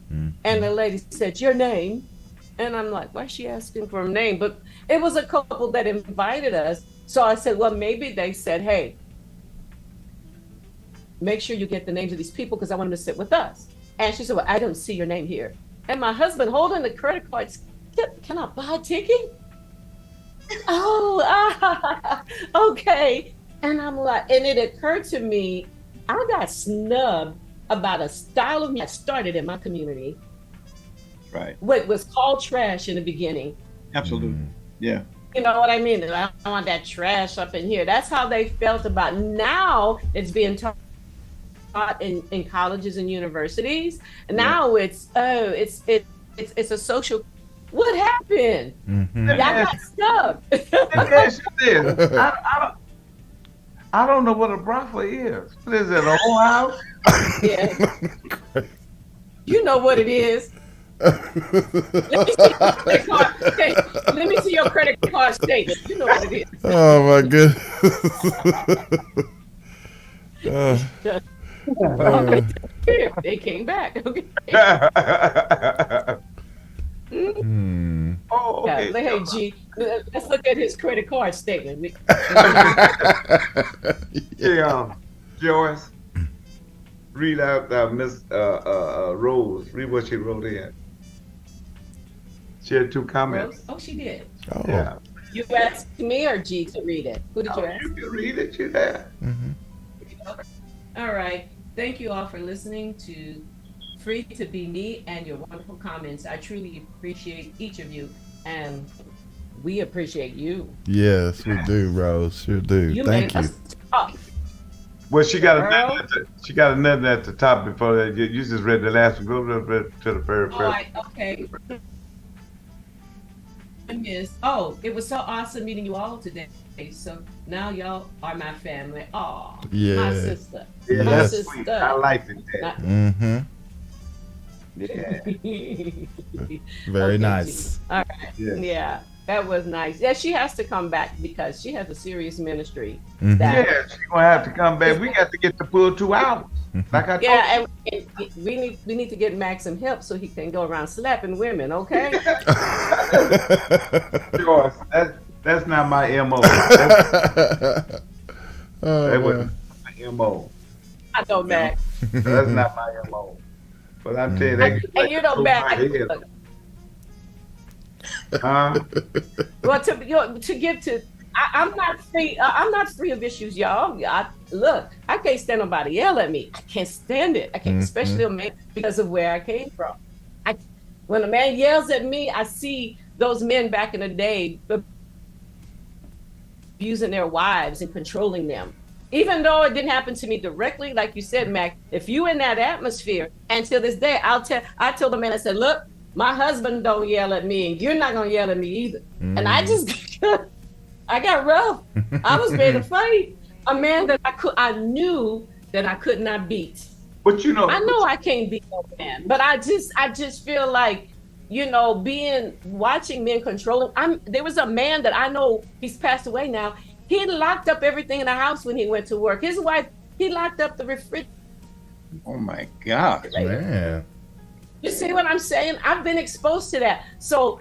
And the lady said, "Your name?" And I'm like, why is she asking for a name? But it was a couple that invited us. So I said, well, maybe they said, hey, make sure you get the names of these people because I want them to sit with us. And she said, well, I don't see your name here. And my husband holding the credit cards, can I buy a ticket? Okay. And I'm like, and it occurred to me, I got snubbed about a style of music that started in my community. Right. What was called trash in the beginning. Absolutely. Yeah. You know what I mean? I don't want that trash up in here. That's how they felt about it. Now it's being taught in colleges and universities. And now it's a social. What happened? Y'all got stuck. Let me ask you this. I don't know what a brothel is. What is it, a whole house? Yeah. You know what it is. Let me see your credit card statement. You know what it is. Oh my goodness. They came back. Okay. Oh, okay. Yeah, hey, G, let's look at his credit card statement. Yeah, Joyce, read out Miss Rose. Read what she wrote in. She had two comments. Rose? Oh, she did. Oh. Yeah. You asked me or G to read it? Who did you ask? You can read it. You there? All right. Thank you all for listening to Free to Be Me and your wonderful comments. I truly appreciate each of you, and we appreciate you. Yes, we do, Rose. Sure do. Thank made you. us talk. Well, she got Girl. another at the top before that. You just read the last one. Go to the very All first. right. Okay. It was so awesome meeting you all today. So now y'all are my family. Oh, Yeah. my sister. Yeah, My that's sister. sweet. I liked it. That. Mm-hmm. Yeah. Very Okay, nice. G. All right. Yeah. Yeah, that was nice. Yeah, she has to come back because she has a serious ministry. Mhm. That, Yeah, she's gonna have to come back. We got to get the full 2 hours. Like I told yeah, and we need to get Max some help so he can go around slapping women. Okay. you, Joyce, that's not my MO. That wasn't my MO. I know Max. That's not my MO. But I'm telling you, that And you know Max. Huh? Well, to give to. I'm not free. I'm not free of issues, y'all. Look, I can't stand nobody yell at me. I can't stand it. I can't, especially a man, because of where I came from. When a man yells at me, I see those men back in the day abusing their wives and controlling them. Even though it didn't happen to me directly, like you said, Mac, if you in that atmosphere, and to this day, I told the man, I said, look, my husband don't yell at me, and you're not gonna yell at me either. And I just, I got rough. I was ready to fight a man that I knew that I could not beat. But you know, I know I can't beat no man, but I just feel like, watching men controlling. There was a man that I know, he's passed away now. He locked up everything in the house when he went to work. His wife, he locked up the refrigerator. Oh my God. Man. You see what I'm saying? I've been exposed to that. So,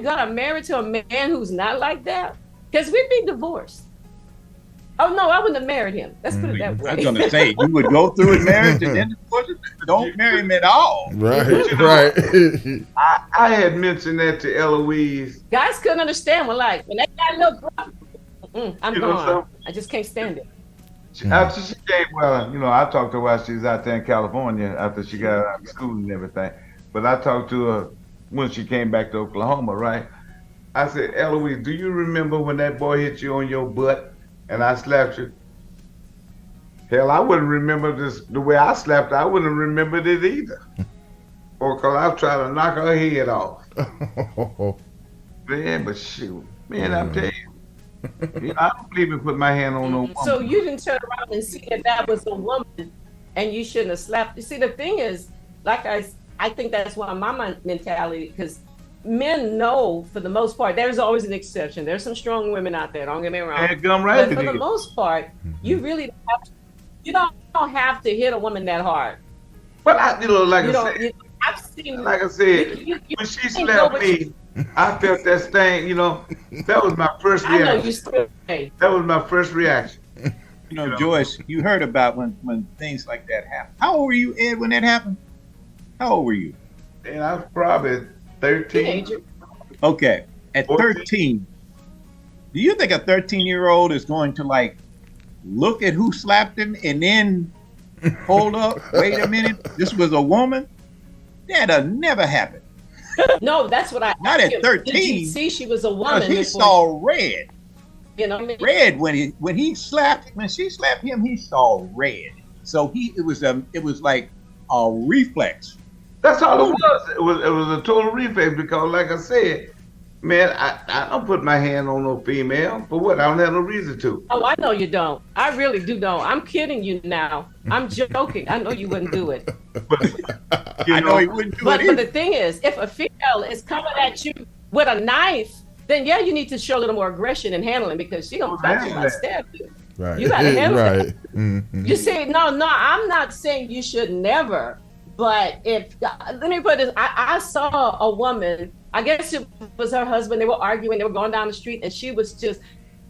got married to a man who's not like that, because we'd be divorced. Oh no, I wouldn't have married him. Let's put it that way. I was going to say, you would go through with marriage and then don't marry him at all. Right, right. I had mentioned that to Eloise. Guys couldn't understand when they got a little gruff. I'm gone. I just can't stand it. After she came, I talked to her while she was out there in California after she got out of school and everything. But I talked to her when she came back to Oklahoma, right? I said, Eloise, do you remember when that boy hit you on your butt and I slapped you? Hell, I wouldn't remember the way I slapped her. I wouldn't have remembered it either. Or because I was trying to knock her head off. Man, but shoot. Man, I'm telling you. I don't even put my hand on no woman. So you didn't turn around and see that was a woman and you shouldn't have slapped. You see, the thing is, like I think that's why my mentality, because men know for the most part, there's always an exception. There's some strong women out there, don't get me wrong. But for the most part, you really don't have to hit a woman that hard. But I've seen, like I said, when she slapped me, I felt that sting, that was my first reaction. I know you still That was my first reaction. Joyce, you heard about when things like that happen. How old were you, Ed, when that happened? How old were you? And I was probably 13. Okay. At 13, do you think a 13-year-old is going to look at who slapped him and then hold up, wait a minute, this was a woman? That'll never happen. No, that's what I Not at 13. Did you see she was a woman? He saw red. You know what I mean? Red when she slapped him, he saw red. So it was like a reflex. That's all it was. It was a total reflex because, like I said, man, I don't put my hand on no female. For what? I don't have no reason to. Oh, I know you don't. I really don't. I'm kidding you now. I'm joking. I know you wouldn't do it. I know he wouldn't do it either. But the thing is, if a female is coming at you with a knife, then yeah, you need to show a little more aggression in handling because she gonna fight you, might stab you. Right. You gotta handle it. Mm-hmm. You see, no, I'm not saying you should never. But let me put this, I saw a woman, I guess it was her husband, they were arguing, they were going down the street, and she was just,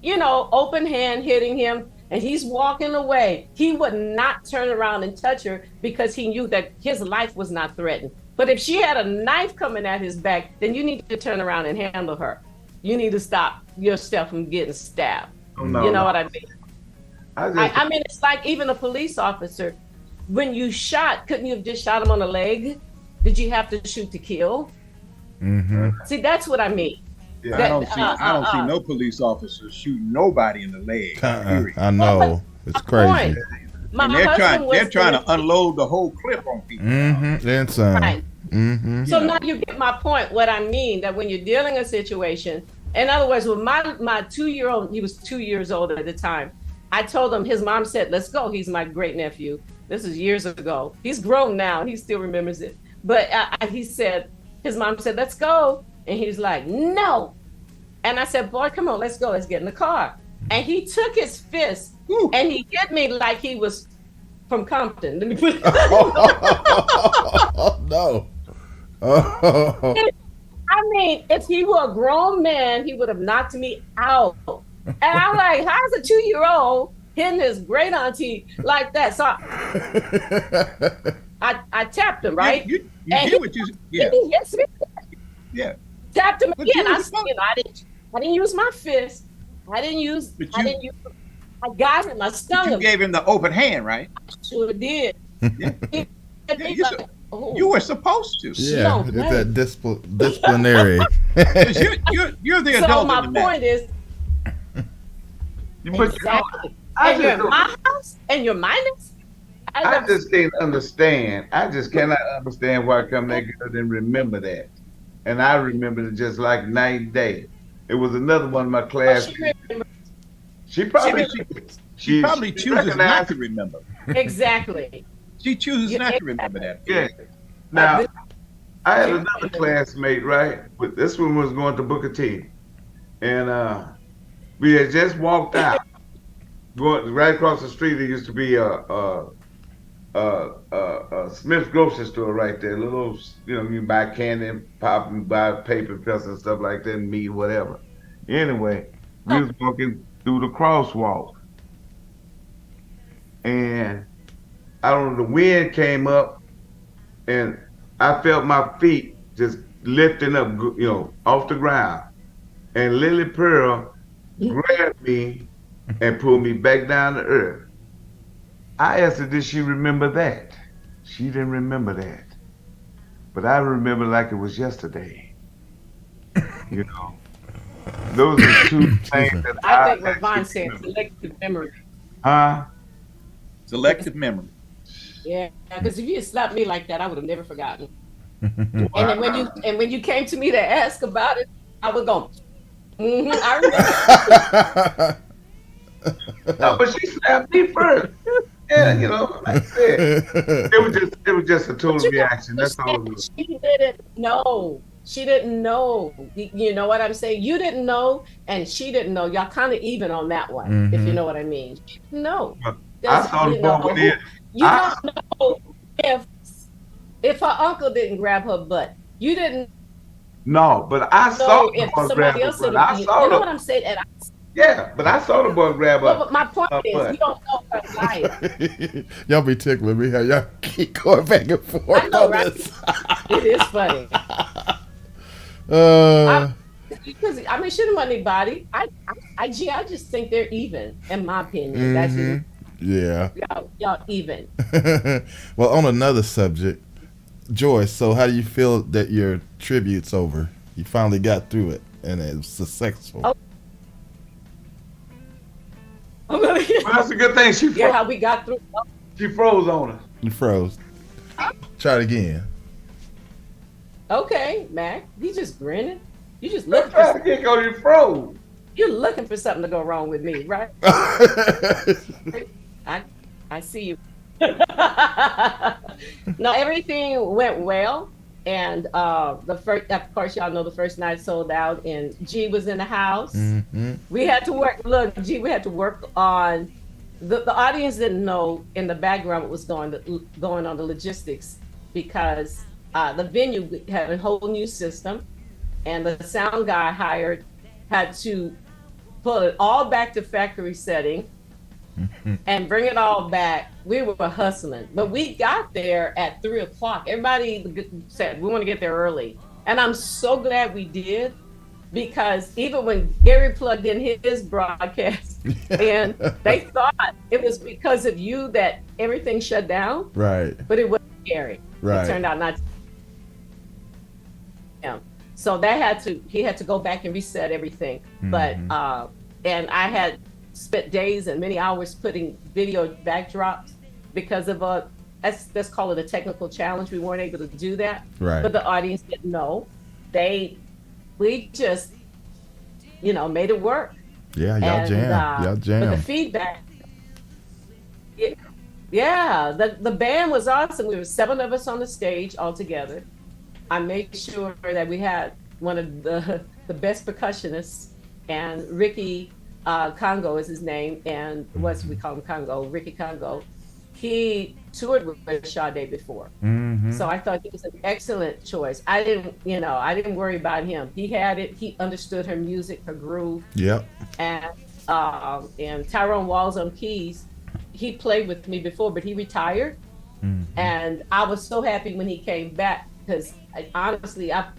open hand hitting him, and he's walking away. He would not turn around and touch her because he knew that his life was not threatened. But if she had a knife coming at his back, then you need to turn around and handle her. You need to stop yourself from getting stabbed. What I mean? I mean, it's like even a police officer. When you shot, couldn't you have just shot him on the leg? Did you have to shoot to kill? Mm-hmm. See, that's what I mean. Yeah, I don't see no police officers shoot nobody in the leg. I know. It's crazy. And they're trying to unload the whole clip on people. Mm-hmm. And some. Right. Mm-hmm. So now you get my point. What I mean, that when you're dealing a situation, in other words, with my 2-year-old, he was 2 years old at the time. I told him, his mom said, let's go. He's my great nephew. This is years ago. He's grown now. He still remembers it. But his mom said, let's go. And he's like, no. And I said, boy, come on, let's go. Let's get in the car. And he took his fist and he hit me like he was from Compton. Let me put it no. Oh. I mean, if he were a grown man, he would have knocked me out. And I'm like, how's a 2-year-old hitting his great auntie like that? So I tapped him, right? You did what you yeah. He hits me. Yeah. Tapped him But again. I didn't use my fist. I got him. I stung him. You gave him the open hand, right? I sure did. Yeah. You were supposed to. Yeah, it's that disciplinary. You're the so adult. My in the point is, exactly. And you're in my house, and you're minus. I just can't understand. I just cannot understand why come that girl didn't remember that. And I remember it just like night and day. It was another one of my classmates. She probably chooses not to remember. Exactly. She chooses not to remember that. Yeah. Now, I had another classmate, right? But this one was going to Booker T. And we had just walked out. Going right across the street, there used to be a Smith's grocery store right there. Little, you can buy candy and pop and buy paper, pencils and stuff like that, and meat, whatever. Anyway, we was walking through the crosswalk, and I don't know, the wind came up, and I felt my feet just lifting up, off the ground. And Lily Pearl grabbed me and pulled me back down to earth. I asked her, did she remember that? She didn't remember that. But I remember like it was yesterday. You know, those are two things that I think what Vaughn said, selective memory. Huh? Selective memory. Yeah, because if you had slapped me like that, I would have never forgotten. And then when you came to me to ask about it, I was going, I remember. No, but she slapped me first. Yeah, like I said, it was just a total reaction. That's all it was. She didn't know. She didn't know. You know what I'm saying? You didn't know, and she didn't know. Y'all kind of even on that one, if you know what I mean. She didn't know. I saw the boy with it. You don't know if her uncle didn't grab her butt. You didn't. No, but I saw the boy grab her butt. I saw you know what I'm saying? And yeah, but I saw the boy grab her. But my point is, you don't know her life. Y'all be tickling me how y'all keep going back and forth. I know, right? It is funny. Because I mean, she didn't want anybody. I just think they're even, in my opinion. That's yeah. Y'all even. Well, on another subject, Joyce. So, how do you feel that your tribute's over? You finally got through it, and it was successful. Oh. Well, that's a good thing. She froze. Yeah, how we got through. She froze on us. You froze. Try it again. Okay, Mac. You just grinning. You just Let's looking try for to get go. You froze. You're looking for something to go wrong with me, right? I see you. No, everything went well, and the first, of course, y'all know the first night sold out, and G was in the house. Mm-hmm. We had to work. Look, G, we had to work on. The audience didn't know in the background what was going on the logistics, because the venue had a whole new system, and the sound guy hired had to pull it all back to factory setting and bring it all back. We were hustling, but we got there at 3:00. Everybody said we want to get there early, and I'm so glad we did, because even when Gary plugged in his broadcast and they thought it was because of you that everything shut down, right? But it wasn't Gary. Right. It turned out not to him. So he had to go back and reset everything. But and I had spent days and many hours putting video backdrops because of let's call it a technical challenge. We weren't able to do that. Right. But the audience didn't know. We just, made it work. Yeah, y'all jam. Y'all jam. But the feedback, yeah, the band was awesome. We were 7 of us on the stage all together. I made sure that we had one of the best percussionists, and Ricky Congo is his name, and we call him Congo, Ricky Congo. He toured with Sade before, so I thought he was an excellent choice. I didn't worry about him. He had it. He understood her music, her groove. Yep. And Tyrone Walls on keys. He played with me before, but he retired, and I was so happy when he came back, because honestly, I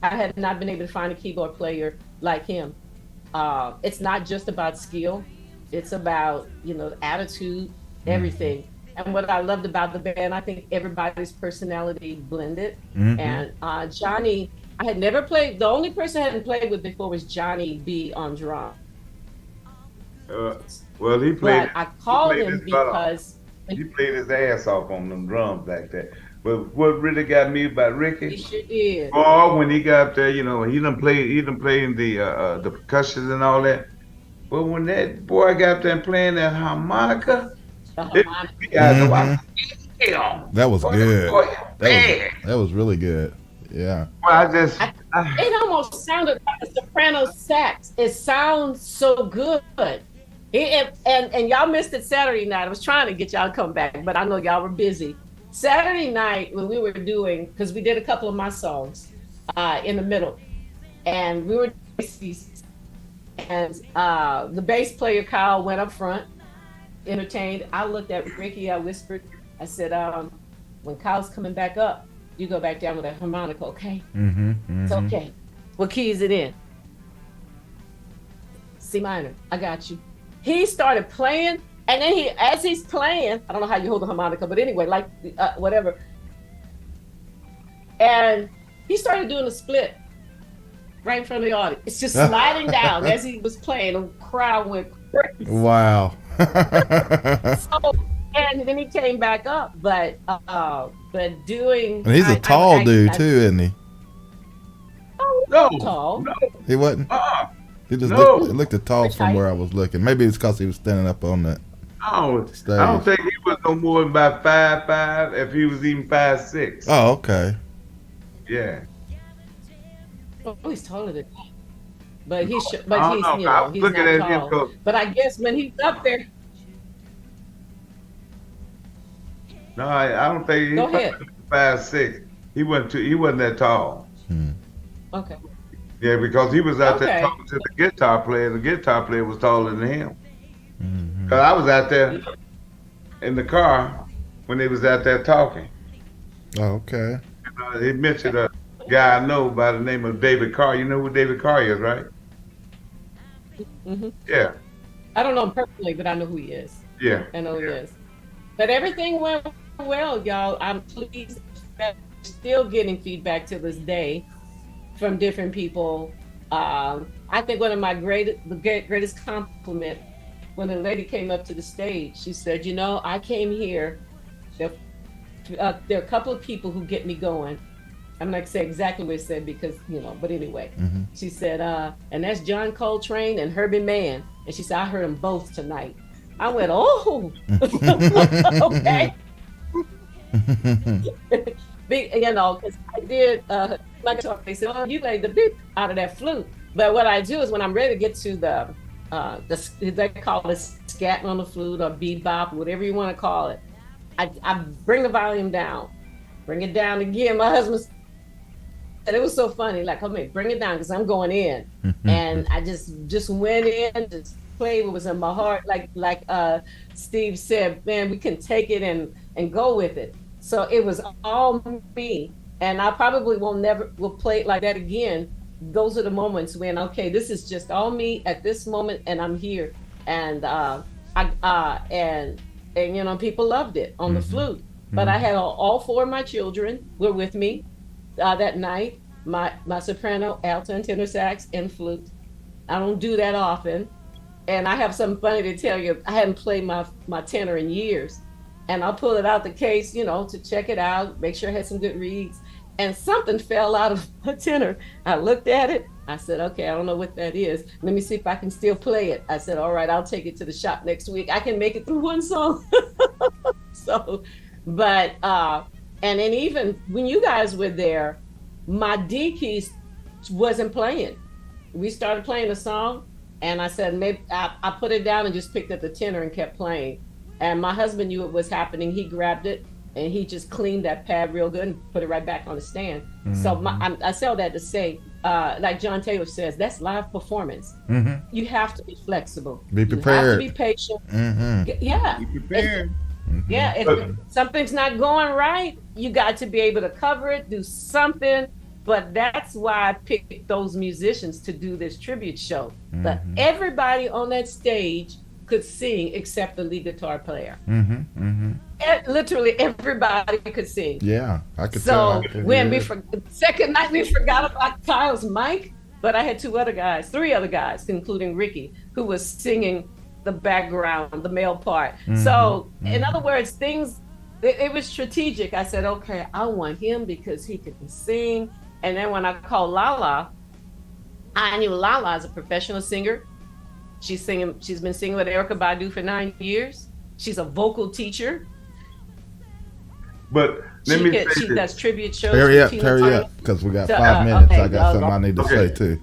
had not been able to find a keyboard player like him. It's not just about skill; it's about attitude, everything. And what I loved about the band, I think everybody's personality blended. And Johnny, I had never played. The only person I hadn't played with before was Johnny B on drum. Well, he played. But I called him because he played his ass off on them drums like that. But what really got me about Ricky? he sure did. Oh, when he got up there, he done played the percussions and all that. But when that boy got up there and playing that harmonica, that was good. That was really good. Yeah. Well, it almost sounded like a soprano sax. It sounds so good. And y'all missed it Saturday night. I was trying to get y'all to come back, but I know y'all were busy. Saturday night, when we were doing, because we did a couple of my songs in the middle, and we were doing, and the bass player Kyle went up front, entertained. I looked at Ricky. I whispered. I said, "When Kyle's coming back up, you go back down with a harmonica, okay? It's okay. What key is it in? C minor. I got you." He started playing, and then as he's playing, I don't know how you hold the harmonica, but anyway, like whatever. And he started doing a split right in front of the audience. It's just sliding down as he was playing. The crowd went crazy. Wow. So, and then he came back up, but doing. And he's a tall dude too, isn't he? No, tall. no. He wasn't. He just No. looked tall from where I was looking. Maybe it's because he was standing up on the stage. I don't think he was no more than about 5'5", if he was even 5'6". Oh, okay. Yeah. Oh, he's taller than that. But he's I don't know. I was he's looking not at him tall. 'cause- But I guess when he's up there, No, I don't think he Go was ahead. 5'6". He wasn't that tall. okay. Yeah, because he was out there Okay. talking to the guitar player. The guitar player was taller than him. Cause I was out there in the car when they was out there talking. Oh, okay. He mentioned a guy I know by the name of David Carr. You know who David Carr is, right? Yeah, I don't know him personally, but I know who he is. yeah. I know who he is. But everything went well, y'all. I'm pleased. Still getting feedback to this day from different people. I think one of my greatest compliment when a lady came up to the stage, she said, "You know, I came here. There are a couple of people who get me going." I'm not gonna say exactly what it said because, but anyway, she said, and that's John Coltrane and Herbie Mann. And she said, "I heard them both tonight." I went, "Oh, okay." Because I did, like they said, "Oh, you laid the beat out of that flute." But what I do is when I'm ready to get to the they call it scatting on the flute or bebop, whatever you want to call it, I bring the volume down, bring it down again. My husband said it was so funny, like, "Okay, bring it down because I'm going in." And I just went in, just played what was in my heart. Like Steve said, man, we can take it and go with it. So it was all me, and I probably will play it like that again. Those are the moments when, okay, this is just all me at this moment, and I'm here, and people loved it on the flute. But I had all four of my children were with me that night. My soprano, alto, and tenor sax, and flute. I don't do that often, and I have something funny to tell you. I hadn't played my tenor in years. And I'll pull it out the case, to check it out, make sure it had some good reeds. And something fell out of the tenor. I looked at it. I said, "Okay, I don't know what that is. Let me see if I can still play it." I said, "All right, I'll take it to the shop next week. I can make it through one song." So, but, and then even when you guys were there, my D keys wasn't playing. We started playing a song, and I said, maybe I put it down and just picked up the tenor and kept playing. And my husband knew it was happening. He grabbed it and he just cleaned that pad real good and put it right back on the stand. So I say all that to say, like John Taylor says, that's live performance. You have to be flexible. Be prepared. You have to be patient. Yeah. Be prepared. If something's not going right, you got to be able to cover it, do something. But that's why I picked those musicians to do this tribute show. But everybody on that stage could sing except the lead guitar player. Literally everybody could sing. Yeah, I could tell. So when second night we forgot about Kyle's mic, but I had three other guys, including Ricky, who was singing the background, the male part. So in other words, it was strategic. I said, okay, I want him because he can sing. And then when I called Lala, I knew Lala is a professional singer. She's been singing with Erykah Badu for 9 years. She's a vocal teacher. But she does tribute shows. Hurry up, because we got 5 minutes. Okay, I got something I need to say too.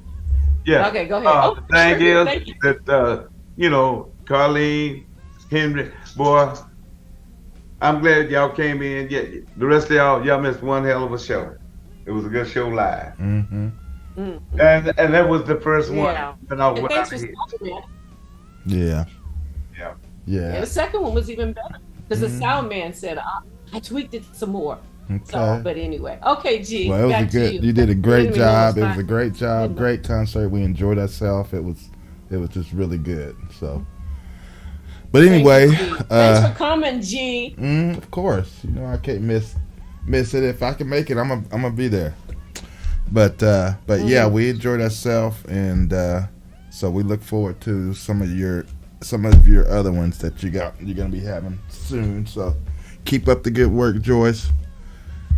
Yeah. Okay, go ahead. The thing is that Carlene, Henry, boy, I'm glad y'all came in. Yeah, the rest of y'all missed one hell of a show. It was a good show live. And that was the first one. Yeah. And I went thanks out for here. stopping, man. Yeah. Yeah. Yeah. And the second one was even better because the sound man said, I tweaked it some more. Okay. So, but anyway, okay, G. Well, it was back a good. to You did a great Enemy job. Most It was a High. great job. Great concert. We enjoyed ourselves. It was just really good. So, but anyway, Thank you, G. Thanks for coming, G. of course, you know I can't miss it. If I can make it, I'm gonna be there. But yeah, we enjoyed ourselves, and so we look forward to some of your other ones that you're gonna be having soon. So keep up the good work, Joyce.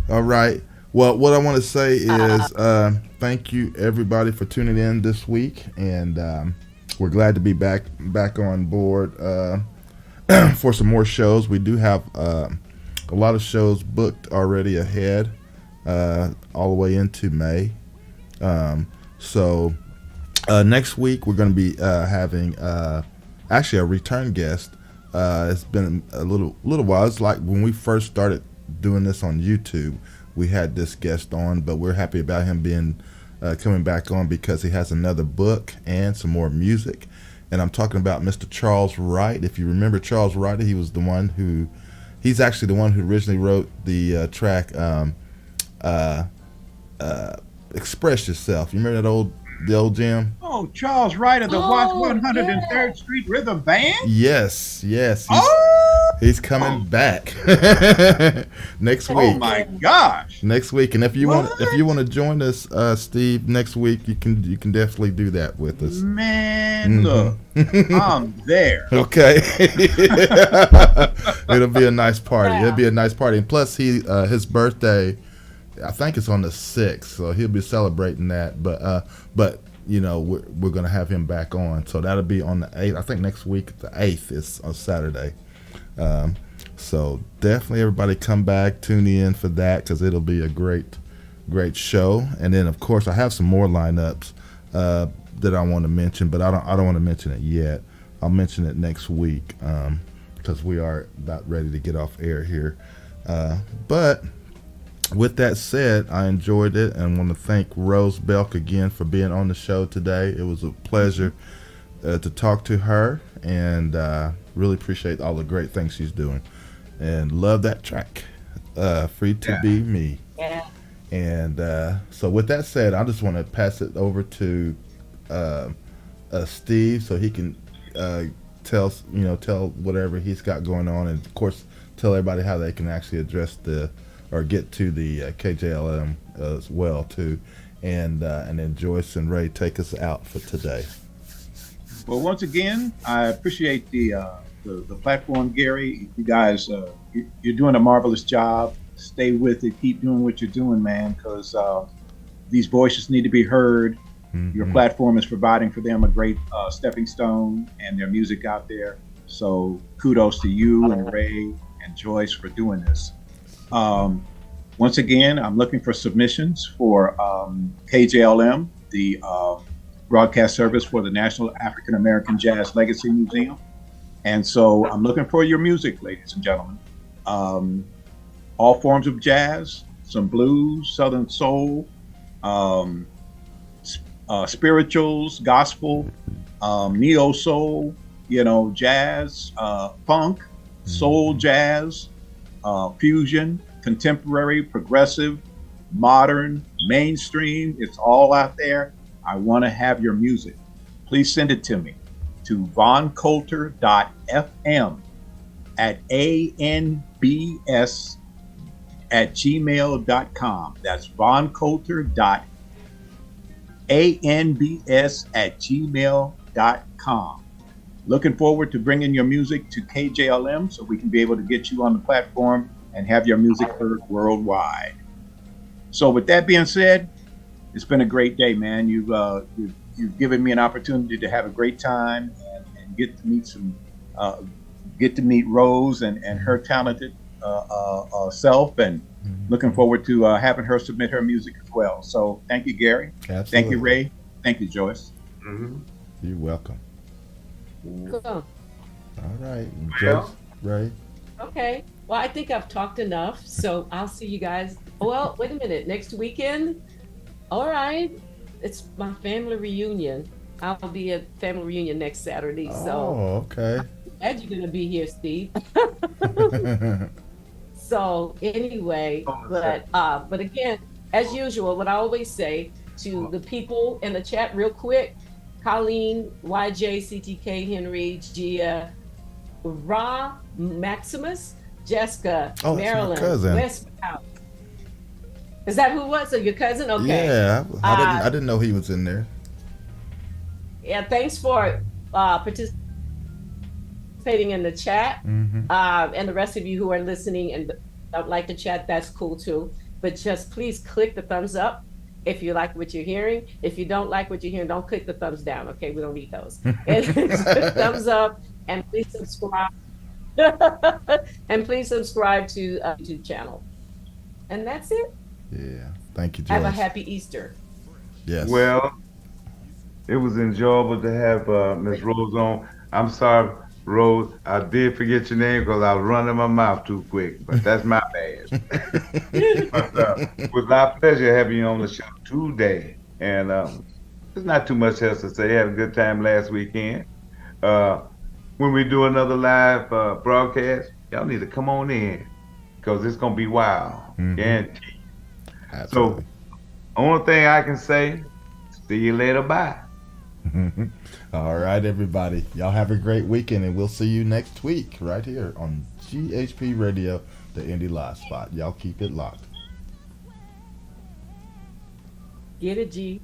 All right. Well, what I want to say is thank you everybody for tuning in this week, and we're glad to be back on board for some more shows. We do have a lot of shows booked already ahead, all the way into May. So next week we're going to be having actually a return guest. It's been a little while. It's like when we first started doing this on YouTube, we had this guest on, but we're happy about him being coming back on because he has another book and some more music. And I'm talking about Mr. Charles Wright. If you remember Charles Wright, he's actually the one who originally wrote the track Express Yourself. You remember the old jam? Oh, Charles Wright of the Watts 103rd Street Rhythm Band? Yes. He's coming back next week. Oh my gosh! Next week, and if you want to join us, Steve, next week you can definitely do that with us. Man, look, I'm there. Okay. It'll be a nice party. Yeah. It'll be a nice party, and plus his birthday, I think it's on the 6th, so he'll be celebrating that. But you know we're gonna have him back on, so that'll be on the 8th. I think next week the 8th is on Saturday. So definitely everybody come back, tune in for that because it'll be a great show. And then of course I have some more lineups that I want to mention, but I don't want to mention it yet. I'll mention it next week because we are about ready to get off air here. But with that said, I enjoyed it and want to thank Rose Belk again for being on the show today. It was a pleasure to talk to her, and really appreciate all the great things she's doing, and love that track, Free to Be Me. Yeah. And so with that said, I just want to pass it over to Steve so he can tell whatever he's got going on, and of course tell everybody how they can actually address or get to the KJLM as well too, and then Joyce and Ray take us out for today. Well, once again, I appreciate the platform, Gary. You guys, you're doing a marvelous job. Stay with it. Keep doing what you're doing, man, because these voices need to be heard. Mm-hmm. Your platform is providing for them a great stepping stone and their music out there. So kudos to you and Ray and Joyce for doing this. Once again, I'm looking for submissions for KJLM, the broadcast service for the National African American Jazz Legacy Museum. And so I'm looking for your music, ladies and gentlemen. All forms of jazz, some blues, Southern soul, spirituals, gospel, neo soul, jazz, funk, soul jazz, fusion, contemporary, progressive, modern, mainstream. It's all out there. I want to have your music. Please send it to me to voncoulter.fm at anbs@gmail.com. That's voncoulter.anbs@gmail.com. Looking forward to bringing your music to KJLM so we can be able to get you on the platform and have your music heard worldwide. So with that being said, it's been a great day, man. You've given me an opportunity to have a great time and get to meet Rose and her talented self, and looking forward to having her submit her music as well. So thank you, Gary. Absolutely. Thank you, Ray. Thank you, Joyce. Mm-hmm. You're welcome. Cool. All right, Joyce, Ray. Okay. Well, I think I've talked enough, so I'll see you guys. Well, wait a minute. Next weekend? All right. It's my family reunion. I'll be at family reunion next Saturday. So. Oh, okay. glad you're gonna be here, Steve. So anyway, but again, as usual, what I always say to the people in the chat, real quick, Colleen, YJ, CTK, Henry, Gia, Ra, Maximus, Jessica, Oh, that's my Marilyn, cousin. Westbound. Is that who it was? So your cousin? Okay. Yeah, I didn't know he was in there. Yeah, thanks for participating in the chat. And the rest of you who are listening and don't like the chat, that's cool too. But just please click the thumbs up if you like what you're hearing. If you don't like what you're hearing, don't click the thumbs down. Okay, we don't need those. Thumbs up, and please subscribe. And please subscribe to YouTube channel. And that's it. Yeah, thank you, Joyce. Have a happy Easter. Yes. Well, it was enjoyable to have Miss Rose on. I'm sorry, Rose, I did forget your name because I was running my mouth too quick, but that's my bad. But it was our pleasure having you on the show today. And there's not too much else to say. Had a good time last weekend. When we do another live broadcast, y'all need to come on in because it's going to be wild. Guaranteed. Absolutely. So, only thing I can say, see you later. Bye. All right, everybody. Y'all have a great weekend, and we'll see you next week right here on GHP Radio, the Indie Live Spot. Y'all keep it locked. Get it, G.